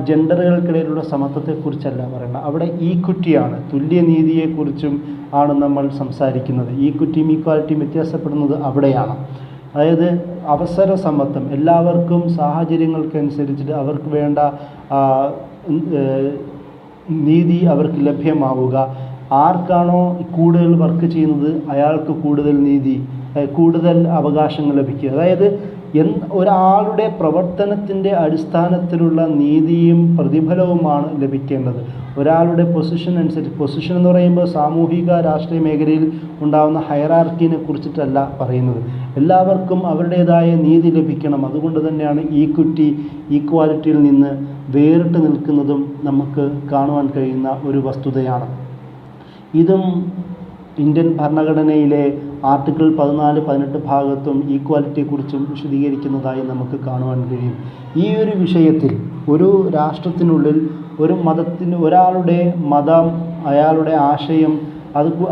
ജെൻഡറുകൾക്കിടയിലുള്ള സമത്വത്തെക്കുറിച്ചല്ല പറയുന്നത്, അവിടെ ഈക്വിറ്റിയാണ്, തുല്യനീതിയെക്കുറിച്ചും ആണ് നമ്മൾ സംസാരിക്കുന്നത്. ഈക്വിറ്റിയും ഈക്വാലിറ്റിയും വ്യത്യാസപ്പെടുന്നത് അവിടെയാണ്. അതായത് അവസര സമത്വം, എല്ലാവർക്കും സാഹചര്യങ്ങൾക്കനുസരിച്ചിട്ട് അവർക്ക് വേണ്ട നീതി അവർക്ക് ലഭ്യമാവുക. ആർക്കാണോ കൂടുതൽ വർക്ക് ചെയ്യുന്നത് അയാൾക്ക് കൂടുതൽ നീതി, കൂടുതൽ അവകാശങ്ങൾ ലഭിക്കുക. അതായത് ഒരാളുടെ പ്രവർത്തനത്തിൻ്റെ അടിസ്ഥാനത്തിലുള്ള നീതിയും പ്രതിഫലവുമാണ് ലഭിക്കേണ്ടത്. ഒരാളുടെ പൊസിഷൻ അനുസരിച്ച്, പൊസിഷൻ എന്ന് പറയുമ്പോൾ സാമൂഹിക രാഷ്ട്രീയ മേഖലയിൽ ഉണ്ടാകുന്ന ഹയറാർക്കിനെ കുറിച്ചിട്ടല്ല പറയുന്നത്. എല്ലാവർക്കും അവരുടേതായ നീതി ലഭിക്കണം. അതുകൊണ്ട് തന്നെയാണ് ഈക്വാലിറ്റിയിൽ നിന്ന് വേറിട്ട് നിൽക്കുന്നതും നമുക്ക് കാണുവാൻ കഴിയുന്ന ഒരു വസ്തുതയാണ്. ഇതും ഇന്ത്യൻ ഭരണഘടനയിലെ ആർട്ടിക്കിൾ 14, 18 ഭാഗത്തും ഈക്വാലിറ്റിയെക്കുറിച്ചും വിശദീകരിക്കുന്നതായി നമുക്ക് കാണുവാൻ കഴിയും. ഈ ഒരു വിഷയത്തിൽ ഒരു രാഷ്ട്രത്തിനുള്ളിൽ ഒരാളുടെ മതം, അയാളുടെ ആശയം,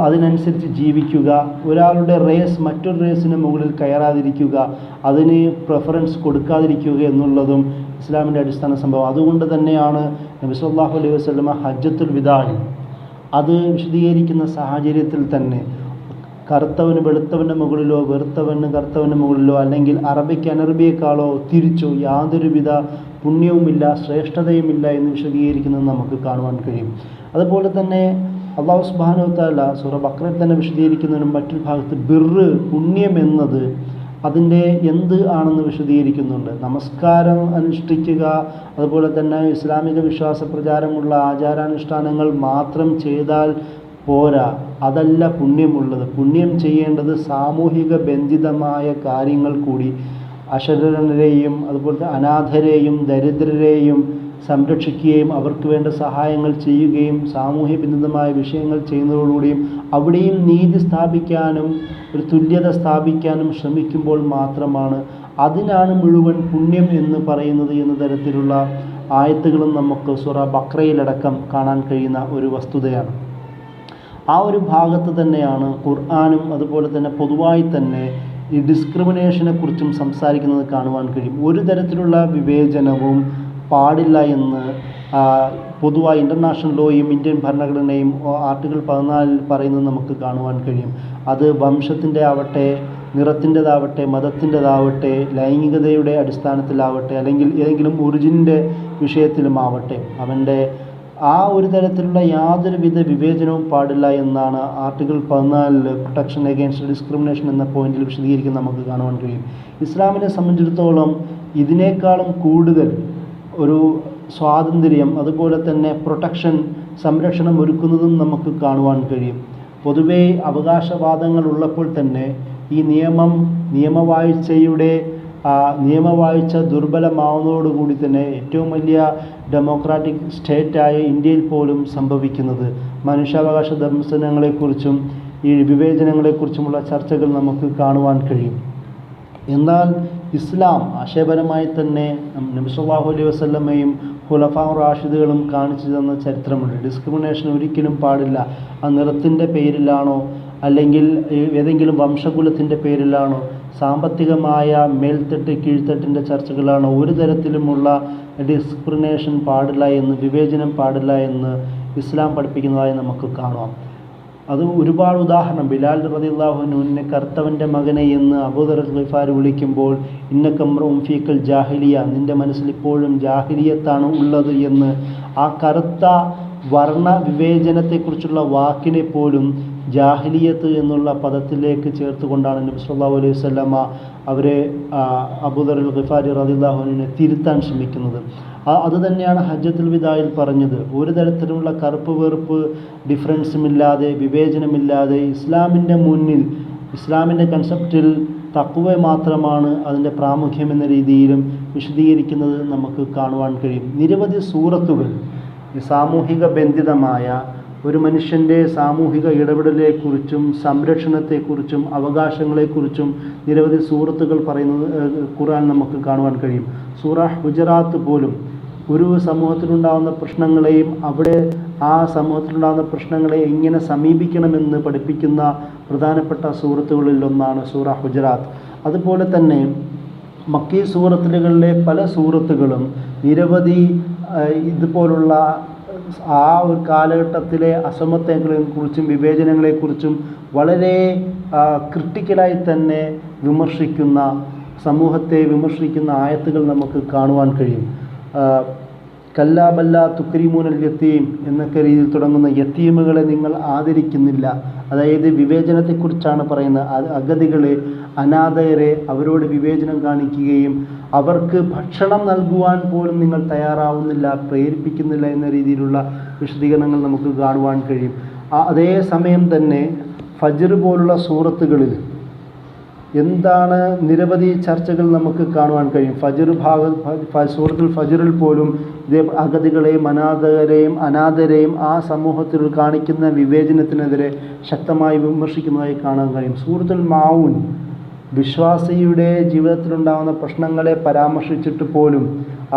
അതിനനുസരിച്ച് ജീവിക്കുക, ഒരാളുടെ റേസ് മറ്റൊരു റേസിന് മുകളിൽ കയറാതിരിക്കുക, അതിന് പ്രിഫറൻസ് കൊടുക്കാതിരിക്കുക എന്നുള്ളതും ഇസ്ലാമിൻ്റെ അടിസ്ഥാന സംഭവം. അതുകൊണ്ട് തന്നെയാണ് നബി സല്ലല്ലാഹു അലൈഹി വസല്ലമ ഹജ്ജത്തുൽ വിദാഇൽ അത് വിശദീകരിക്കുന്ന സാഹചര്യത്തിൽ തന്നെ കറുത്തവന് വെളുത്തവൻ്റെ മുകളിലോ വെറുത്തവന് കറുത്തവൻ്റെ മുകളിലോ, അല്ലെങ്കിൽ അറബിക്ക് അനറബിയേക്കാളോ തിരിച്ചോ യാതൊരുവിധ പുണ്യവുമില്ല, ശ്രേഷ്ഠതയുമില്ല എന്ന് വിശദീകരിക്കുന്നത് നമുക്ക് കാണുവാൻ കഴിയും. അതുപോലെ തന്നെ അല്ലാഹു സുബ്ഹാനഹു വ തആല സൂറ ബഖറയിൽ തന്നെ വിശദീകരിക്കുന്നതിനും മറ്റൊരു ഭാഗത്ത് ബിർറ്, പുണ്യം എന്നത് അതിൻ്റെ എന്ത് ആണെന്ന് വിശദീകരിക്കുന്നുണ്ട്. നമസ്കാരം അനുഷ്ഠിക്കുക, അതുപോലെ തന്നെ ഇസ്ലാമിക വിശ്വാസ പ്രചാരമുള്ള ആചാരാനുഷ്ഠാനങ്ങൾ മാത്രം ചെയ്താൽ പോരാ, അതല്ല പുണ്യമുള്ളത്. പുണ്യം ചെയ്യേണ്ടത് സാമൂഹിക ബന്ധിതമായ കാര്യങ്ങൾ കൂടി, അശരണരെയും അതുപോലെ അനാഥരെയും ദരിദ്രരെയും സംരക്ഷിക്കുകയും അവർക്ക് വേണ്ട സഹായങ്ങൾ ചെയ്യുകയും സാമൂഹ്യ ബന്ധിതമായ വിഷയങ്ങൾ ചെയ്യുന്നതോടുകൂടിയും അവിടെയും നീതി സ്ഥാപിക്കാനും ഒരു തുല്യത സ്ഥാപിക്കാനും ശ്രമിക്കുമ്പോൾ മാത്രമാണ് അതിനാണ് മുഴുവൻ പുണ്യം എന്ന് പറയുന്നത് എന്ന തരത്തിലുള്ള ആയത്തുകളും നമുക്ക് സൂറ ബഖറയിലടക്കം കാണാൻ കഴിയുന്ന ഒരു വസ്തുതയാണ്. ആ ഒരു ഭാഗത്ത് തന്നെയാണ് ഖുർആനും അതുപോലെ തന്നെ പൊതുവായി തന്നെ ഈ ഡിസ്ക്രിമിനേഷനെക്കുറിച്ചും സംസാരിക്കുന്നത് കാണുവാൻ കഴിയും. ഒരു തരത്തിലുള്ള വിവേചനവും പാടില്ല എന്ന് പൊതുവായി ഇൻ്റർനാഷണൽ ലോയും ഇന്ത്യൻ ഭരണഘടനയും ആർട്ടിക്കിൾ 14 പറയുന്നത് നമുക്ക് കാണുവാൻ കഴിയും. അത് വംശത്തിൻ്റെ ആവട്ടെ, നിറത്തിൻ്റെതാവട്ടെ, മതത്തിൻ്റെതാവട്ടെ, ലൈംഗികതയുടെ അടിസ്ഥാനത്തിലാവട്ടെ, അല്ലെങ്കിൽ ഏതെങ്കിലും ഒറിജിനിൻ്റെ വിഷയത്തിലുമാവട്ടെ, അവൻ്റെ ആ ഒരു തരത്തിലുള്ള യാതൊരുവിധ വിവേചനവും പാടില്ല എന്നാണ് ആർട്ടിക്കിൾ 14 പ്രൊട്ടക്ഷൻ അഗെയിൻസ്റ്റ് ഡിസ്ക്രിമിനേഷൻ എന്ന പോയിന്റിൽ വിശദീകരിക്കുന്നത് നമുക്ക് കാണുവാൻ കഴിയും. ഇസ്ലാമിനെ സംബന്ധിച്ചിടത്തോളം ഇതിനേക്കാളും കൂടുതൽ ഒരു സ്വാതന്ത്ര്യം, അതുപോലെ തന്നെ പ്രൊട്ടക്ഷൻ, സംരക്ഷണം ഒരുക്കുന്നതും നമുക്ക് കാണുവാൻ കഴിയും. പൊതുവേ അവകാശവാദങ്ങൾ ഉള്ളപ്പോൾ തന്നെ ഈ നിയമവാഴ്ച ദുർബലമാവുന്നതോടുകൂടി തന്നെ ഏറ്റവും വലിയ ഡെമോക്രാറ്റിക് സ്റ്റേറ്റായ ഇന്ത്യയിൽ പോലും സംഭവിക്കുന്നത് മനുഷ്യാവകാശ ദംശനങ്ങളെക്കുറിച്ചും ഈ വിവേചനങ്ങളെക്കുറിച്ചുമുള്ള ചർച്ചകൾ നമുക്ക് കാണുവാൻ കഴിയും. എന്നാൽ ഇസ്ലാം ആശയപരമായി തന്നെ നബി സല്ലല്ലാഹു അലൈഹി വസല്ലമയും ഖുലഫാ റാഷിദുകളും കാണിച്ചു തന്ന ചരിത്രമുണ്ട്. ഡിസ്ക്രിമിനേഷൻ ഒരിക്കലും പാടില്ല. ആ നിറത്തിൻ്റെ പേരിലാണോ, അല്ലെങ്കിൽ ഏതെങ്കിലും വംശകുലത്തിൻ്റെ പേരിലാണോ, സാമ്പത്തികമായ മേൽത്തട്ട് കീഴ്ത്തട്ടിൻ്റെ ചർച്ചകളാണോ, ഒരു തരത്തിലുമുള്ള ഡിസ്ക്രിമിനേഷൻ പാടില്ല എന്ന്, വിവേചനം പാടില്ല എന്ന് ഇസ്ലാം പഠിപ്പിക്കുന്നതായി നമുക്ക് കാണാം. അത് ഒരുപാട് ഉദാഹരണം. ബിലാൽ റളിയല്ലാഹു അൻഹു എന്നെ കറുത്തവൻ്റെ മകനെ എന്ന് അബൂദർ ഗിഫാരി വിളിക്കുമ്പോൾ ഇന്നക ഇംറുഉൻ ഫീക്കൽ ജാഹിലിയ, നിൻ്റെ മനസ്സിൽ ഇപ്പോഴും ജാഹിലിയത്താണ് ഉള്ളത് എന്ന് ആ കറുത്ത വർണ്ണ വിവേചനത്തെക്കുറിച്ചുള്ള വാക്കിനെ പോലും ജാഹിലിയത്ത് എന്നുള്ള പദത്തിലേക്ക് ചേർത്തുകൊണ്ടാണ് നബി സല്ലല്ലാഹു അലൈഹി വസല്ലമ അവരെ അബൂദർ ഗിഫാരി റളിയല്ലാഹു അൻഹുവിനെ തിരുത്താൻ ശ്രമിക്കുന്നത്. അതുതന്നെയാണ് ഹജ്ജത്തുൽ വിദായിൽ പറഞ്ഞത്. ഒരു തരത്തിലുള്ള കറുപ്പ് വെറുപ്പ് ഡിഫറൻസുമില്ലാതെ, വിവേചനമില്ലാതെ ഇസ്ലാമിൻ്റെ മുന്നിൽ, ഇസ്ലാമിൻ്റെ കൺസെപ്റ്റിൽ തഖ്വ മാത്രമാണ് അതിൻ്റെ പ്രാമുഖ്യം എന്ന രീതിയിലും വിശദീകരിക്കുന്നത് നമുക്ക് കാണുവാൻ കഴിയും. നിരവധി സൂറത്തുകൾ ഈ സാമൂഹിക ബന്ധിതമായ ഒരു മനുഷ്യൻ്റെ സാമൂഹിക ഇടപെടലെക്കുറിച്ചും സംരക്ഷണത്തെക്കുറിച്ചും അവകാശങ്ങളെക്കുറിച്ചും നിരവധി സൂറത്തുകൾ പറയുന്നത് ഖുർആൻ നമുക്ക് കാണുവാൻ കഴിയും. സൂറ ഹുജറാത്ത് പോലും ഒരു സമൂഹത്തിലുണ്ടാകുന്ന പ്രശ്നങ്ങളെയും ആ സമൂഹത്തിലുണ്ടാകുന്ന പ്രശ്നങ്ങളെ എങ്ങനെ സമീപിക്കണമെന്ന് പഠിപ്പിക്കുന്ന പ്രധാനപ്പെട്ട സൂറത്തുകളിൽ ഒന്നാണ് സൂറ ഹുജറാത്ത്. അതുപോലെ തന്നെ മക്കീ സൂറത്തുകളിലെ പല സൂറത്തുകളും നിരവധി ഇതുപോലുള്ള ആ ഒരു കാലഘട്ടത്തിലെ അസമത്വങ്ങളെക്കുറിച്ചും വിവേചനങ്ങളെക്കുറിച്ചും വളരെ ക്രിട്ടിക്കലായി തന്നെ സമൂഹത്തെ വിമർശിക്കുന്ന ആയത്തുകൾ നമുക്ക് കാണുവാൻ കഴിയും. കല്ലാ ബല്ലാ തുക്രിമൂനൽ യത്തീം എന്നൊക്കെ രീതിയിൽ തുടങ്ങുന്ന യത്തീമുകളെ നിങ്ങൾ ആദരിക്കുന്നില്ല. അതായത് വിവേചനത്തെക്കുറിച്ചാണ് പറയുന്നത്. അഗതികളെ, അനാഥരെ അവരോട് വിവേചനം കാണിക്കുകയും അവർക്ക് ഭക്ഷണം നൽകുവാൻ പോലും നിങ്ങൾ തയ്യാറാവുന്നില്ല, പ്രേരിപ്പിക്കുന്നില്ല എന്ന രീതിയിലുള്ള വിശദീകരണങ്ങൾ നമുക്ക് കാണുവാൻ കഴിയും. അതേ സമയം തന്നെ ഫജ്ർ പോലുള്ള സൂറത്തുകളിൽ എന്താണ് നിരവധി ചർച്ചകൾ നമുക്ക് കാണുവാൻ കഴിയും. സൂറത്തുൽ ഫജ്റിൽ പോലും ഇതേ അഗതികളെയും അനാഥരെയും ആ സമൂഹത്തിൽ കാണിക്കുന്ന വിവേചനത്തിനെതിരെ ശക്തമായി വിമർശിക്കുന്നതായി കാണാൻ കഴിയും. സൂറത്തുൽ മാഊൻ വിശ്വാസിയുടെ ജീവിതത്തിലുണ്ടാകുന്ന പ്രശ്നങ്ങളെ പരാമർശിച്ചിട്ട് പോലും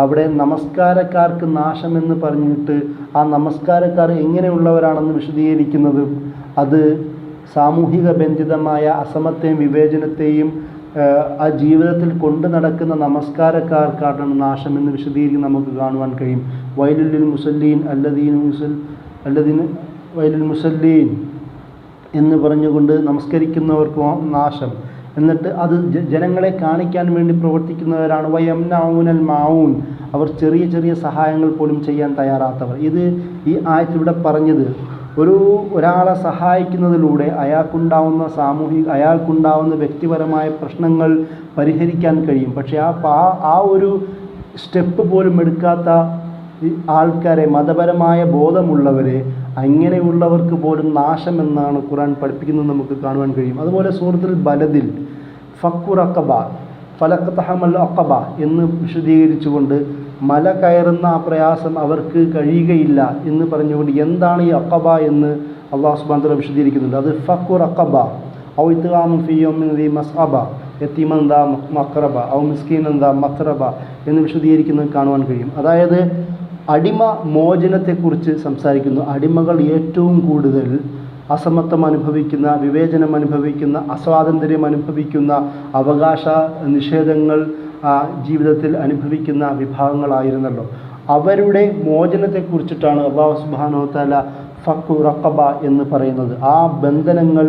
അവിടെ നമസ്കാരക്കാർക്ക് നാശമെന്ന് പറഞ്ഞിട്ട് ആ നമസ്കാരക്കാർ എങ്ങനെയുള്ളവരാണെന്ന് വിശദീകരിക്കുന്നത് അത് സാമൂഹിക ബന്ധിതമായ അസമത്വയും വിവേചനത്തെയും ആ ജീവിതത്തിൽ കൊണ്ടു നടക്കുന്ന നമസ്കാരക്കാർക്കാണ് നാശമെന്ന് വിശദീകരിക്കുന്ന നമുക്ക് കാണുവാൻ കഴിയും. വൈലുൽ മുസല്ലീൻ വൈലുൽ മുസല്ലീൻ എന്ന് പറഞ്ഞുകൊണ്ട് നമസ്കരിക്കുന്നവർക്ക് നാശം. എന്നിട്ട് അത് ജനങ്ങളെ കാണിക്കാൻ വേണ്ടി പ്രവർത്തിക്കുന്നവരാണ്. വയംനഊനൽ മാഊൻ, അവർ ചെറിയ ചെറിയ സഹായങ്ങൾ പോലും ചെയ്യാൻ തയ്യാറാത്തവർ. ഈ ആയത്തിലൂടെ പറഞ്ഞത് ഒരാളെ സഹായിക്കുന്നതിലൂടെ അയാൾക്കുണ്ടാവുന്ന വ്യക്തിപരമായ പ്രശ്നങ്ങൾ പരിഹരിക്കാൻ കഴിയും. പക്ഷേ ആ ഒരു സ്റ്റെപ്പ് പോലും എടുക്കാത്ത ആൾക്കാരെ, മതപരമായ ബോധമുള്ളവരെ, അങ്ങനെയുള്ളവർക്ക് പോലും നാശമെന്നാണ് ഖുർആൻ പഠിപ്പിക്കുന്നത് നമുക്ക് കാണുവാൻ കഴിയും. അതുപോലെ സൂറത്തുൽ ബലദിൽ ഫക്കുർ അഖബ, ഫലഖതഹമൽ അഖബ എന്ന് വിശദീകരിച്ചുകൊണ്ട് മല കയറുന്ന ആ പ്രയാസം അവർക്ക് കഴിയുകയില്ല എന്ന് പറഞ്ഞുകൊണ്ട് എന്താണ് ഈ അഖബ എന്ന് അല്ലാഹു സുബ്ഹാനഹു വ തആല വിശദീകരിക്കുന്നുണ്ട്. അത് ഫക്കുർ അഖബ ഔ ഇത്ഗാമുൻ ഫീ യൗമിൻ ദീ മസ്അബ യതീമൻ ദാ മഖറബ ഔ മിസ്കീനൻ ദാ മത്രബ എന്ന് വിശദീകരിക്കുന്നത് കാണുവാൻ കഴിയും. അതായത് അടിമ മോചനത്തെക്കുറിച്ച് സംസാരിക്കുന്നു. അടിമകൾ ഏറ്റവും കൂടുതൽ അസമത്വം അനുഭവിക്കുന്ന, വിവേചനം അനുഭവിക്കുന്ന, അസ്വാതന്ത്ര്യം അനുഭവിക്കുന്ന, അവകാശ നിഷേധങ്ങൾ ജീവിതത്തിൽ അനുഭവിക്കുന്ന വിഭാഗങ്ങളായിരുന്നല്ലോ. അവരുടെ മോചനത്തെക്കുറിച്ചിട്ടാണ് അല്ലാഹു സുബ്ഹാനഹു വ തആല ഫഖു റഖബ എന്ന് പറയുന്നത്. ആ ബന്ധനങ്ങൾ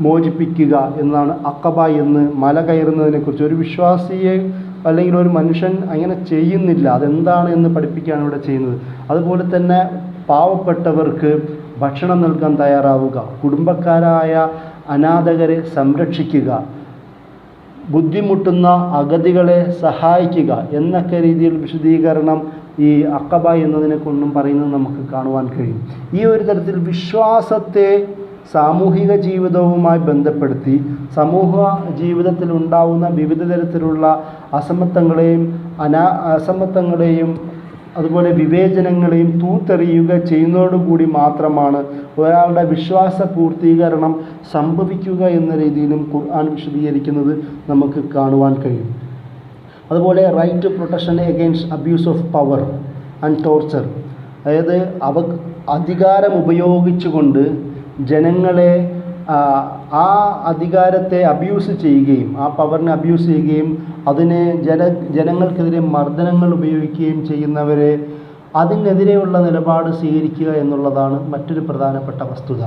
മോചിപ്പിക്കുക എന്നാണ്. അഖബ എന്ന് മല കയറുന്നതിനെക്കുറിച്ച് ഒരു വിശ്വാസിയെ അല്ലെങ്കിൽ ഒരു മനുഷ്യൻ അങ്ങനെ ചെയ്യുന്നില്ല, അതെന്താണ് എന്ന് പഠിപ്പിക്കുകയാണ് ഇവിടെ ചെയ്യുന്നത്. അതുപോലെ തന്നെ പാവപ്പെട്ടവർക്ക് ഭക്ഷണം നൽകാൻ തയ്യാറാവുക, കുടുംബക്കാരായ അനാഥകരെ സംരക്ഷിക്കുക, ബുദ്ധിമുട്ടുന്ന അഗതികളെ സഹായിക്കുക എന്നൊക്കെ രീതിയിൽ വിശദീകരണം ഈ അഖബ എന്നതിനെ കൊണ്ടും പറയുന്നത് നമുക്ക് കാണുവാൻ കഴിയും. ഈ ഒരു തരത്തിൽ വിശ്വാസത്തെ സാമൂഹിക ജീവിതവുമായി ബന്ധപ്പെടുത്തി സമൂഹ ജീവിതത്തിൽ ഉണ്ടാവുന്ന വിവിധ തരത്തിലുള്ള അസമത്വങ്ങളെയും അതുപോലെ വിവേചനങ്ങളെയും തൂത്തെറിയുക ചെയ്യുന്നതോടുകൂടി മാത്രമാണ് ഒരാളുടെ വിശ്വാസ പൂർത്തീകരണം സംഭവിക്കുക എന്ന രീതിയിലും ഖുർആൻ വിശദീകരിക്കുന്നത് നമുക്ക് കാണുവാൻ കഴിയും. അതുപോലെ right to protection against abuse of power and torture, അതായത് അധികാരം ഉപയോഗിച്ചുകൊണ്ട് ജനങ്ങളെ ആ അധികാരത്തെ അബ്യൂസ് ചെയ്യുകയും ആ പവറിനെ അബ്യൂസ് ചെയ്യുകയും അതിനെ ജനങ്ങൾക്കെതിരെ മർദ്ദനങ്ങൾ ഉപയോഗിക്കുകയും ചെയ്യുന്നവരെ അതിനെതിരെയുള്ള നിലപാട് സ്വീകരിക്കുക എന്നുള്ളതാണ് മറ്റൊരു പ്രധാനപ്പെട്ട വസ്തുത.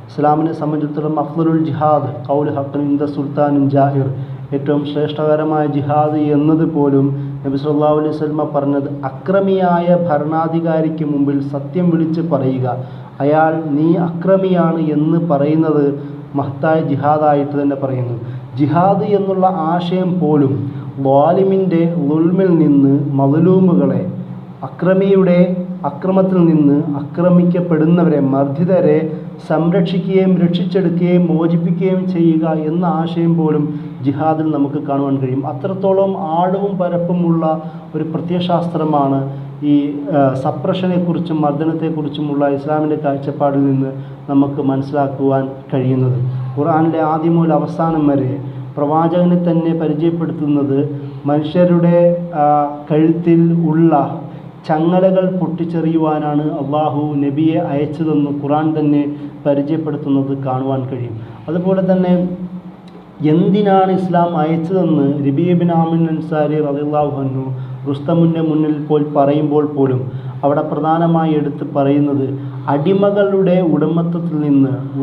ഇസ്ലാമിനെ സംബന്ധിച്ചിടത്തോളം അഫ്ദലുൽ ജിഹാദ് ഖൗലു ഹഖ്ഖിൻ ഇൻദ സുൽത്താനിൻ ജാഹിർ, ഏറ്റവും ശ്രേഷ്ഠകരമായ ജിഹാദ് എന്നത് പോലും നബി സല്ലല്ലാഹു അലൈഹി വസല്ലം പറഞ്ഞത് അക്രമിയായ ഭരണാധികാരിക്ക് മുമ്പിൽ സത്യം വിളിച്ച് പറയുക, അയാൾ നീ അക്രമിയാണ് എന്ന് പറയുന്നത് മഹത്തായ ജിഹാദായിട്ട് തന്നെ പറയുന്നു. ജിഹാദ് എന്നുള്ള ആശയം പോലും ളാലിമിൻ്റെ ളുൽമിൽ നിന്ന് മദ്ലൂമുകളെ, അക്രമിയുടെ അക്രമത്തിൽ നിന്ന് ആക്രമിക്കപ്പെടുന്നവരെ, മർദ്ദിതരെ സംരക്ഷിക്കുകയും രക്ഷിച്ചെടുക്കുകയും മോചിപ്പിക്കുകയും ചെയ്യുക എന്ന ആശയം പോലും ജിഹാദിൽ നമുക്ക് കാണുവാൻ കഴിയും. അത്രത്തോളം ആഴവും പരപ്പുമുള്ള ഒരു പ്രത്യയശാസ്ത്രമാണ് ഈ സപ്രഷനെക്കുറിച്ചും മർദ്ദനത്തെക്കുറിച്ചുമുള്ള ഇസ്ലാമിൻ്റെ കാഴ്ചപ്പാടിൽ നിന്ന് നമുക്ക് മനസ്സിലാക്കുവാൻ കഴിയുന്നത്. ഖുർആനിലെ ആദ്യം മുതൽ അവസാനം വരെ പ്രവാചകനെ തന്നെ പരിചയപ്പെടുത്തുന്നത് മനുഷ്യരുടെ കഴുത്തിൽ ഉള്ള ചങ്ങലകൾ പൊട്ടിച്ചെറിയുവാനാണ് അള്ളാഹു നബിയെ അയച്ചതെന്ന് ഖുർആൻ തന്നെ പരിചയപ്പെടുത്തുന്നത് കാണുവാൻ കഴിയും. അതുപോലെ തന്നെ എന്തിനാണ് ഇസ്ലാം അയച്ചതെന്ന് റബീഅ ബിൻ ആമിർ അൻസാരി റളിയല്ലാഹു അൻഹു റുസ്തമിൻ്റെ മുന്നിൽ പോയി പറയുമ്പോൾ പോലും അവിടെ പ്രധാനമായി എടുത്ത് പറയുന്നത് അടിമകളുടെ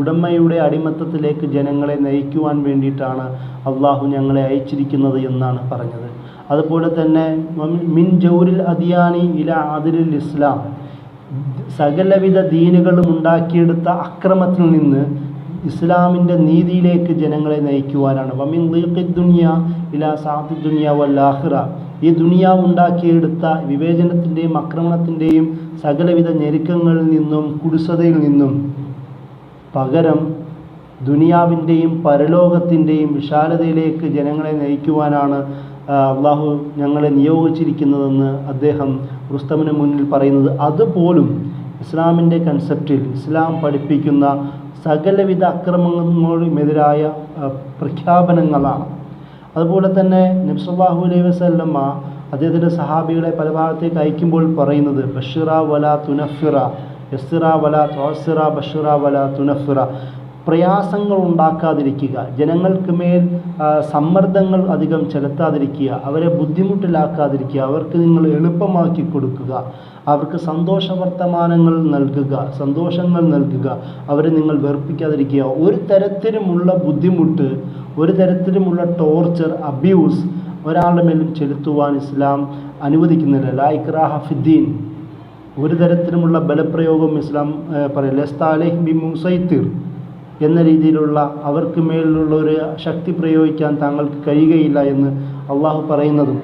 ഉടമയുടെ അടിമത്തത്തിലേക്ക് ജനങ്ങളെ നയിക്കുവാൻ വേണ്ടിയിട്ടാണ് അള്ളാഹു ഞങ്ങളെ അയച്ചിരിക്കുന്നത് എന്നാണ് പറഞ്ഞത്. അതുപോലെ തന്നെ മിൻ ജൗരിൽ അദിയാനി ഇല ആദിലിൽ ഇസ്ലാം, സകലവിധ ദീനുകളും ഉണ്ടാക്കിയെടുത്ത അക്രമത്തിൽ നിന്ന് ഇസ്ലാമിൻ്റെ നീതിയിലേക്ക് ജനങ്ങളെ നയിക്കുവാനാണ്. വമിൻ ദീഖി ദുനിയ ഇലാ സാഅത്തി ദുനിയ വൽ ആഖിറ, ഈ ദുനിയാവ് ഉണ്ടാക്കിയെടുത്ത വിവേചനത്തിൻ്റെയും ആക്രമണത്തിൻ്റെയും സകലവിധ ഞെരുക്കങ്ങളിൽ നിന്നും കുടിസതയിൽ നിന്നും പകരം ദുനിയാവിൻ്റെയും പരലോകത്തിൻ്റെയും വിശാലതയിലേക്ക് ജനങ്ങളെ നയിക്കുവാനാണ് അള്ളാഹു ഞങ്ങളെ നിയോഗിച്ചിരിക്കുന്നതെന്ന് അദ്ദേഹം റുസ്തമിന് മുന്നിൽ പറയുന്നത്. അതുപോലും ഇസ്ലാമിൻ്റെ കൺസെപ്റ്റിൽ ഇസ്ലാം പഠിപ്പിക്കുന്ന സകലവിധ അക്രമങ്ങളുമെതിരായ പ്രഖ്യാപനങ്ങളാണ്. അതുപോലെ തന്നെ നബി സല്ലല്ലാഹു അലൈഹി വസല്ലമ അദ്ദേഹത്തിൻ്റെ സഹാബികളെ പല ഭാഗത്തേക്ക് അയക്കുമ്പോൾ പറയുന്നത് ബഷിറ വലാ തുനഫിറ, യസ്സിറ വലാ തുഅസ്സിറ, ബഷിറ വലാ തുനഫിറ, പ്രയാസങ്ങൾ ഉണ്ടാക്കാതിരിക്കുക, ജനങ്ങൾക്ക് മേൽ സമ്മർദ്ദങ്ങൾ അധികം ചെലുത്താതിരിക്കുക, അവരെ ബുദ്ധിമുട്ടിലാക്കാതിരിക്കുക, അവർക്ക് നിങ്ങൾ എളുപ്പമാക്കി കൊടുക്കുക, അവർക്ക് സന്തോഷവർത്തമാനങ്ങൾ നൽകുക, സന്തോഷങ്ങൾ നൽകുക, അവരെ നിങ്ങൾ വെറുപ്പിക്കാതിരിക്കുക. ഒരു തരത്തിലുമുള്ള ബുദ്ധിമുട്ട്, ഒരു തരത്തിലുമുള്ള ടോർച്ചർ, അബ്യൂസ് ഒരാളുടെ മേലും ചെലുത്തുവാൻ ഇസ്ലാം അനുവദിക്കുന്നില്ല. ലാ ഇക്റാഹ ഫിദ്ദീൻ, ഒരു തരത്തിലുമുള്ള ബലപ്രയോഗം ഇസ്ലാം പറയില്ല. ലസ്ത അലൈഹിം ബിമുസൈത്തിർ എന്ന രീതിയിലുള്ള അവർക്ക് മേലുള്ള ഒരു ശക്തി പ്രയോഗിക്കാൻ താങ്കൾക്ക് കഴിയുകയില്ല എന്ന് അള്ളാഹു പറയുന്നതും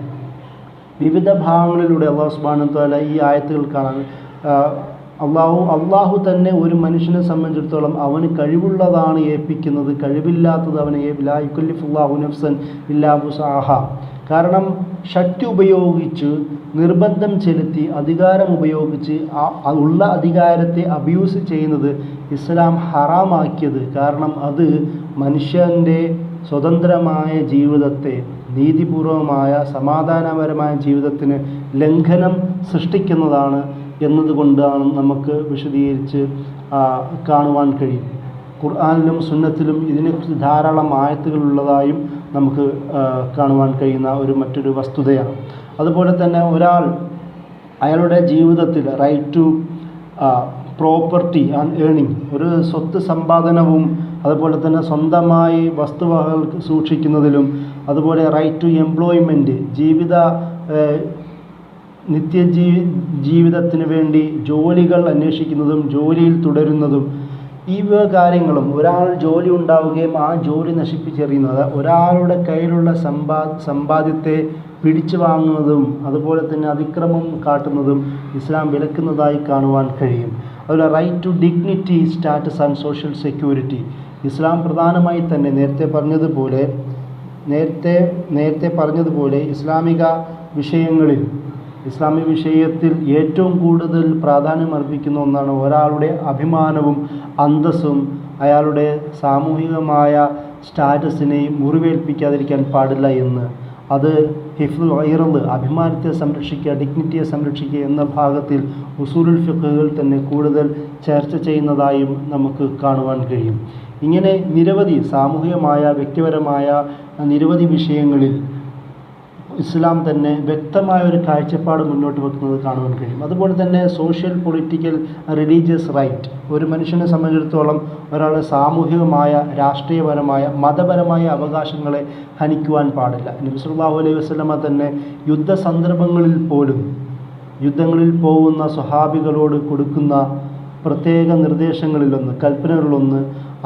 വിവിധ ഭാഗങ്ങളിലൂടെ അള്ളാഹു സുബ്ഹാനഹു വ തആല ഈ ആയത്തുകൾ കാണാൻ അള്ളാഹു തന്നെ ഒരു മനുഷ്യനെ സംബന്ധിച്ചിടത്തോളം അവന് കഴിവുള്ളതാണ് ഏൽപ്പിക്കുന്നത്, കഴിവില്ലാത്തത് അവനെ ലാ യുകല്ലിഫുല്ലാഹു നഫ്സൻ ഇല്ലാ വുസ്അഹ. കാരണം ശക്തി ഉപയോഗിച്ച് നിർബന്ധം ചെലുത്തി അധികാരം ഉപയോഗിച്ച് ഉള്ള അധികാരത്തെ അബ്യൂസ് ചെയ്യുന്നത് ഇസ്ലാം ഹറാമാക്കിയത്. കാരണം അത് മനുഷ്യൻ്റെ സ്വതന്ത്രമായ ജീവിതത്തെ, നീതിപൂർവമായ സമാധാനപരമായ ജീവിതത്തിന് ലംഘനം സൃഷ്ടിക്കുന്നതാണ് എന്നതുകൊണ്ടാണ് നമുക്ക് വിശദീകരിച്ച് കാണുവാൻ കഴിയും. ഖുർആനിലും സുന്നത്തിലും ഇതിനെക്കുറിച്ച് ധാരാളം ആയത്തുകളുള്ളതായും നമുക്ക് കാണുവാൻ കഴിയുന്ന മറ്റൊരു വസ്തുതയാണ്. അതുപോലെ തന്നെ ഒരാൾ അയാളുടെ ജീവിതത്തിൽ right to property and earning, ഒരു സ്വത്ത് സമ്പാദനവും അതുപോലെ തന്നെ സ്വന്തമായി വസ്തുവകകൾ സൂക്ഷിക്കുന്നതിലും, അതുപോലെ റൈറ്റ് ടു എംപ്ലോയ്മെൻറ്റ്, ജീവിതത്തിന് വേണ്ടി ജോലികൾ അന്വേഷിക്കുന്നതും ജോലിയിൽ തുടരുന്നതും, ഈ കാര്യങ്ങളും, ഒരാൾ ജോലി ഉണ്ടാവുകയും ആ ജോലി നശിപ്പിച്ചെറിയുന്നത്, ഒരാളുടെ കയ്യിലുള്ള സമ്പാദ്യത്തെ പിടിച്ചു വാങ്ങുന്നതും അതുപോലെ തന്നെ അതിക്രമം കാട്ടുന്നതും ഇസ്ലാം വിലക്കുന്നതായി കാണുവാൻ കഴിയും. അതുപോലെ right to dignity, status and social security, Islam പ്രധാനമായി തന്നെ നേരത്തെ പറഞ്ഞതുപോലെ ഇസ്ലാമിക വിഷയത്തിൽ ഏറ്റവും കൂടുതൽ പ്രാധാന്യം അർപ്പിക്കുന്ന ഒന്നാണ് ഒരാളുടെ അഭിമാനവും അന്തസ്സും അയാളുടെ സാമൂഹികമായ സ്റ്റാറ്റസിനെയും മുറിവേൽപ്പിക്കാതിരിക്കാൻ പാടില്ല എന്ന്. അത് ഹിഫ്ദുൽ ഇർദ്, അഭിമാനത്തെ സംരക്ഷിക്കുക, ഡിഗ്നിറ്റിയെ സംരക്ഷിക്കുക എന്ന ഭാഗത്തിൽ ഉസൂലുൽ ഫിഖ്ഹുകൾ തന്നെ കൂടുതൽ ചർച്ച ചെയ്യുന്നതായും നമുക്ക് കാണുവാൻ കഴിയും. ഇങ്ങനെ നിരവധി സാമൂഹികമായ വ്യക്തിപരമായ നിരവധി വിഷയങ്ങളിൽ ഇസ്ലാം തന്നെ വ്യക്തമായ ഒരു കാഴ്ചപ്പാട് മുന്നോട്ട് വെക്കുന്നത് കാണുവാൻ കഴിയും. അതുപോലെ തന്നെ സോഷ്യൽ, പൊളിറ്റിക്കൽ, റിലീജിയസ് റൈറ്റ്, ഒരു മനുഷ്യനെ സംബന്ധിച്ചിടത്തോളം ഒരാളുടെ സാമൂഹികമായ, രാഷ്ട്രീയപരമായ, മതപരമായ അവകാശങ്ങളെ ഹനിക്കുവാൻ പാടില്ല. നബി സല്ലല്ലാഹു അലൈഹി വസല്ലമ തന്നെ യുദ്ധങ്ങളിൽ പോകുന്ന സ്വഹാബികളോട് കൊടുക്കുന്ന പ്രത്യേക കൽപ്പനകളിലൊന്ന്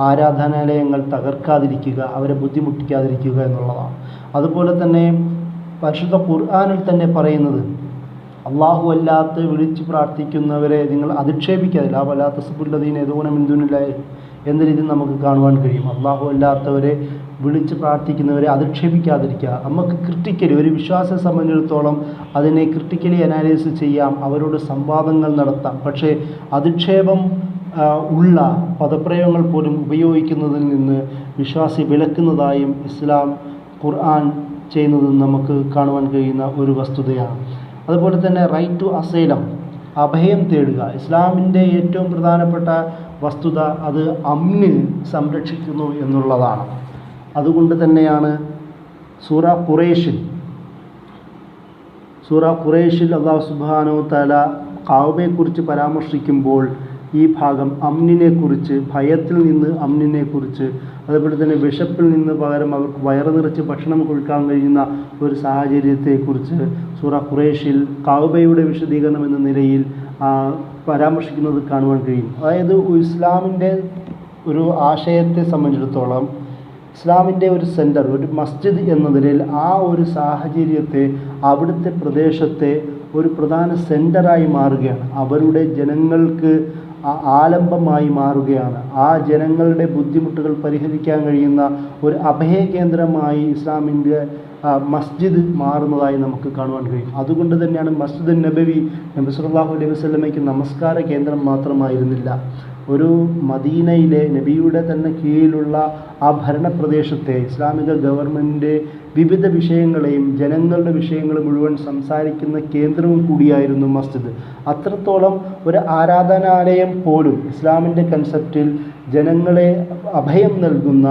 ആരാധനാലയങ്ങൾ തകർക്കാതിരിക്കുക, അവരെ ബുദ്ധിമുട്ടിക്കാതിരിക്കുക എന്നുള്ളതാണ്. അതുപോലെ തന്നെ പരിശുദ്ധ ഖുർആനിൽ തന്നെ പറയുന്നത്, അള്ളാഹു അല്ലാത്ത വിളിച്ച് പ്രാർത്ഥിക്കുന്നവരെ നിങ്ങൾ അധിക്ഷേപിക്കാതില്ല. വലാ തസ്ബുല്ലദീന യദഊന മിൻ ദൂനില്ലാഹി എന്ന രീതിയിൽ നമുക്ക് കാണുവാൻ കഴിയും. അള്ളാഹു അല്ലാത്തവരെ വിളിച്ച് പ്രാർത്ഥിക്കുന്നവരെ അധിക്ഷേപിക്കാതിരിക്കുക. നമുക്ക് ക്രിട്ടിക്കലി, ഒരു വിശ്വാസിയെ സംബന്ധിച്ചിടത്തോളം അതിനെ ക്രിട്ടിക്കലി അനാലിസിസ് ചെയ്യാം, അവരോട് സംവാദങ്ങൾ നടത്താം. പക്ഷേ അധിക്ഷേപം ഉള്ള പദപ്രയോഗങ്ങൾ പോലും ഉപയോഗിക്കുന്നതിൽ നിന്ന് വിശ്വാസി വിലക്കുന്നതായും ഇസ്ലാം, ഖുർആൻ ചെയ്യുന്നത് നമുക്ക് കാണുവാൻ കഴിയുന്ന ഒരു വസ്തുതയാണ്. അതുപോലെ തന്നെ റൈറ്റ് ടു അസൈലം, അഭയം തേടുക, ഇസ്ലാമിൻ്റെ ഏറ്റവും പ്രധാനപ്പെട്ട വസ്തുത അത് അമ്ന് സംരക്ഷിക്കുന്നു എന്നുള്ളതാണ്. അതുകൊണ്ട് തന്നെയാണ് സൂറ ഖുറൈശിൽ അല്ലാഹു സുബ്ഹാനഹു തആല കഅബയെക്കുറിച്ച് പരാമർശിക്കുമ്പോൾ ഈ ഭാഗം അമ്നിനെക്കുറിച്ച്, ഭയത്തിൽ നിന്ന് അമ്നിനെക്കുറിച്ച്, അതുപോലെ തന്നെ വിശപ്പിൽ നിന്ന് പകരം അവർക്ക് വയറ് നിറച്ച് ഭക്ഷണം കൊടുക്കാൻ കഴിയുന്ന ഒരു സാഹചര്യത്തെക്കുറിച്ച് സൂറ ഖുറൈശിൽ കഅബയുടെ വിശദീകരണം എന്ന നിലയിൽ പരാമർശിക്കുന്നത് കാണുവാൻ കഴിയും. അതായത് ഇസ്ലാമിൻ്റെ ഒരു ആശയത്തെ സംബന്ധിച്ചിടത്തോളം ഇസ്ലാമിൻ്റെ ഒരു സെൻറ്റർ, ഒരു മസ്ജിദ് എന്ന നിലയിൽ ആ ഒരു സാഹചര്യത്തെ, അവിടുത്തെ പ്രദേശത്തെ ഒരു പ്രധാന സെൻറ്ററായി മാറുകയാണ്. അവരുടെ ജനങ്ങൾക്ക് ആലംബമായി മാറുകയാണ്. ആ ജനങ്ങളുടെ ബുദ്ധിമുട്ടുകൾ പരിഹരിക്കാൻ കഴിയുന്ന ഒരു അഭയകേന്ദ്രമായി ഇസ്ലാമിൻ്റെ മസ്ജിദ് മാറുന്നതായി നമുക്ക് കാണുവാൻ കഴിയും. അതുകൊണ്ട് തന്നെയാണ് മസ്ജിദ് നബവി നബി സല്ലല്ലാഹു അലൈഹി വസല്ലമയ്ക്ക് നമസ്കാര കേന്ദ്രം മാത്രമായിരുന്നില്ല. ഒരു മദീനയിലെ നബിയുടെ തന്നെ കീഴിലുള്ള ആ ഭരണപ്രദേശത്തെ ഇസ്ലാമിക ഗവൺമെൻറ്റിൻ്റെ വിവിധ വിഷയങ്ങളെയും ജനങ്ങളുടെ വിഷയങ്ങൾ മുഴുവൻ സംസാരിക്കുന്ന കേന്ദ്രവും കൂടിയായിരുന്നു മസ്ജിദ്. അത്രത്തോളം ഒരു ആരാധനാലയം പോലും ഇസ്ലാമിൻ്റെ കൺസെപ്റ്റിൽ ജനങ്ങളെ അഭയം നൽകുന്ന,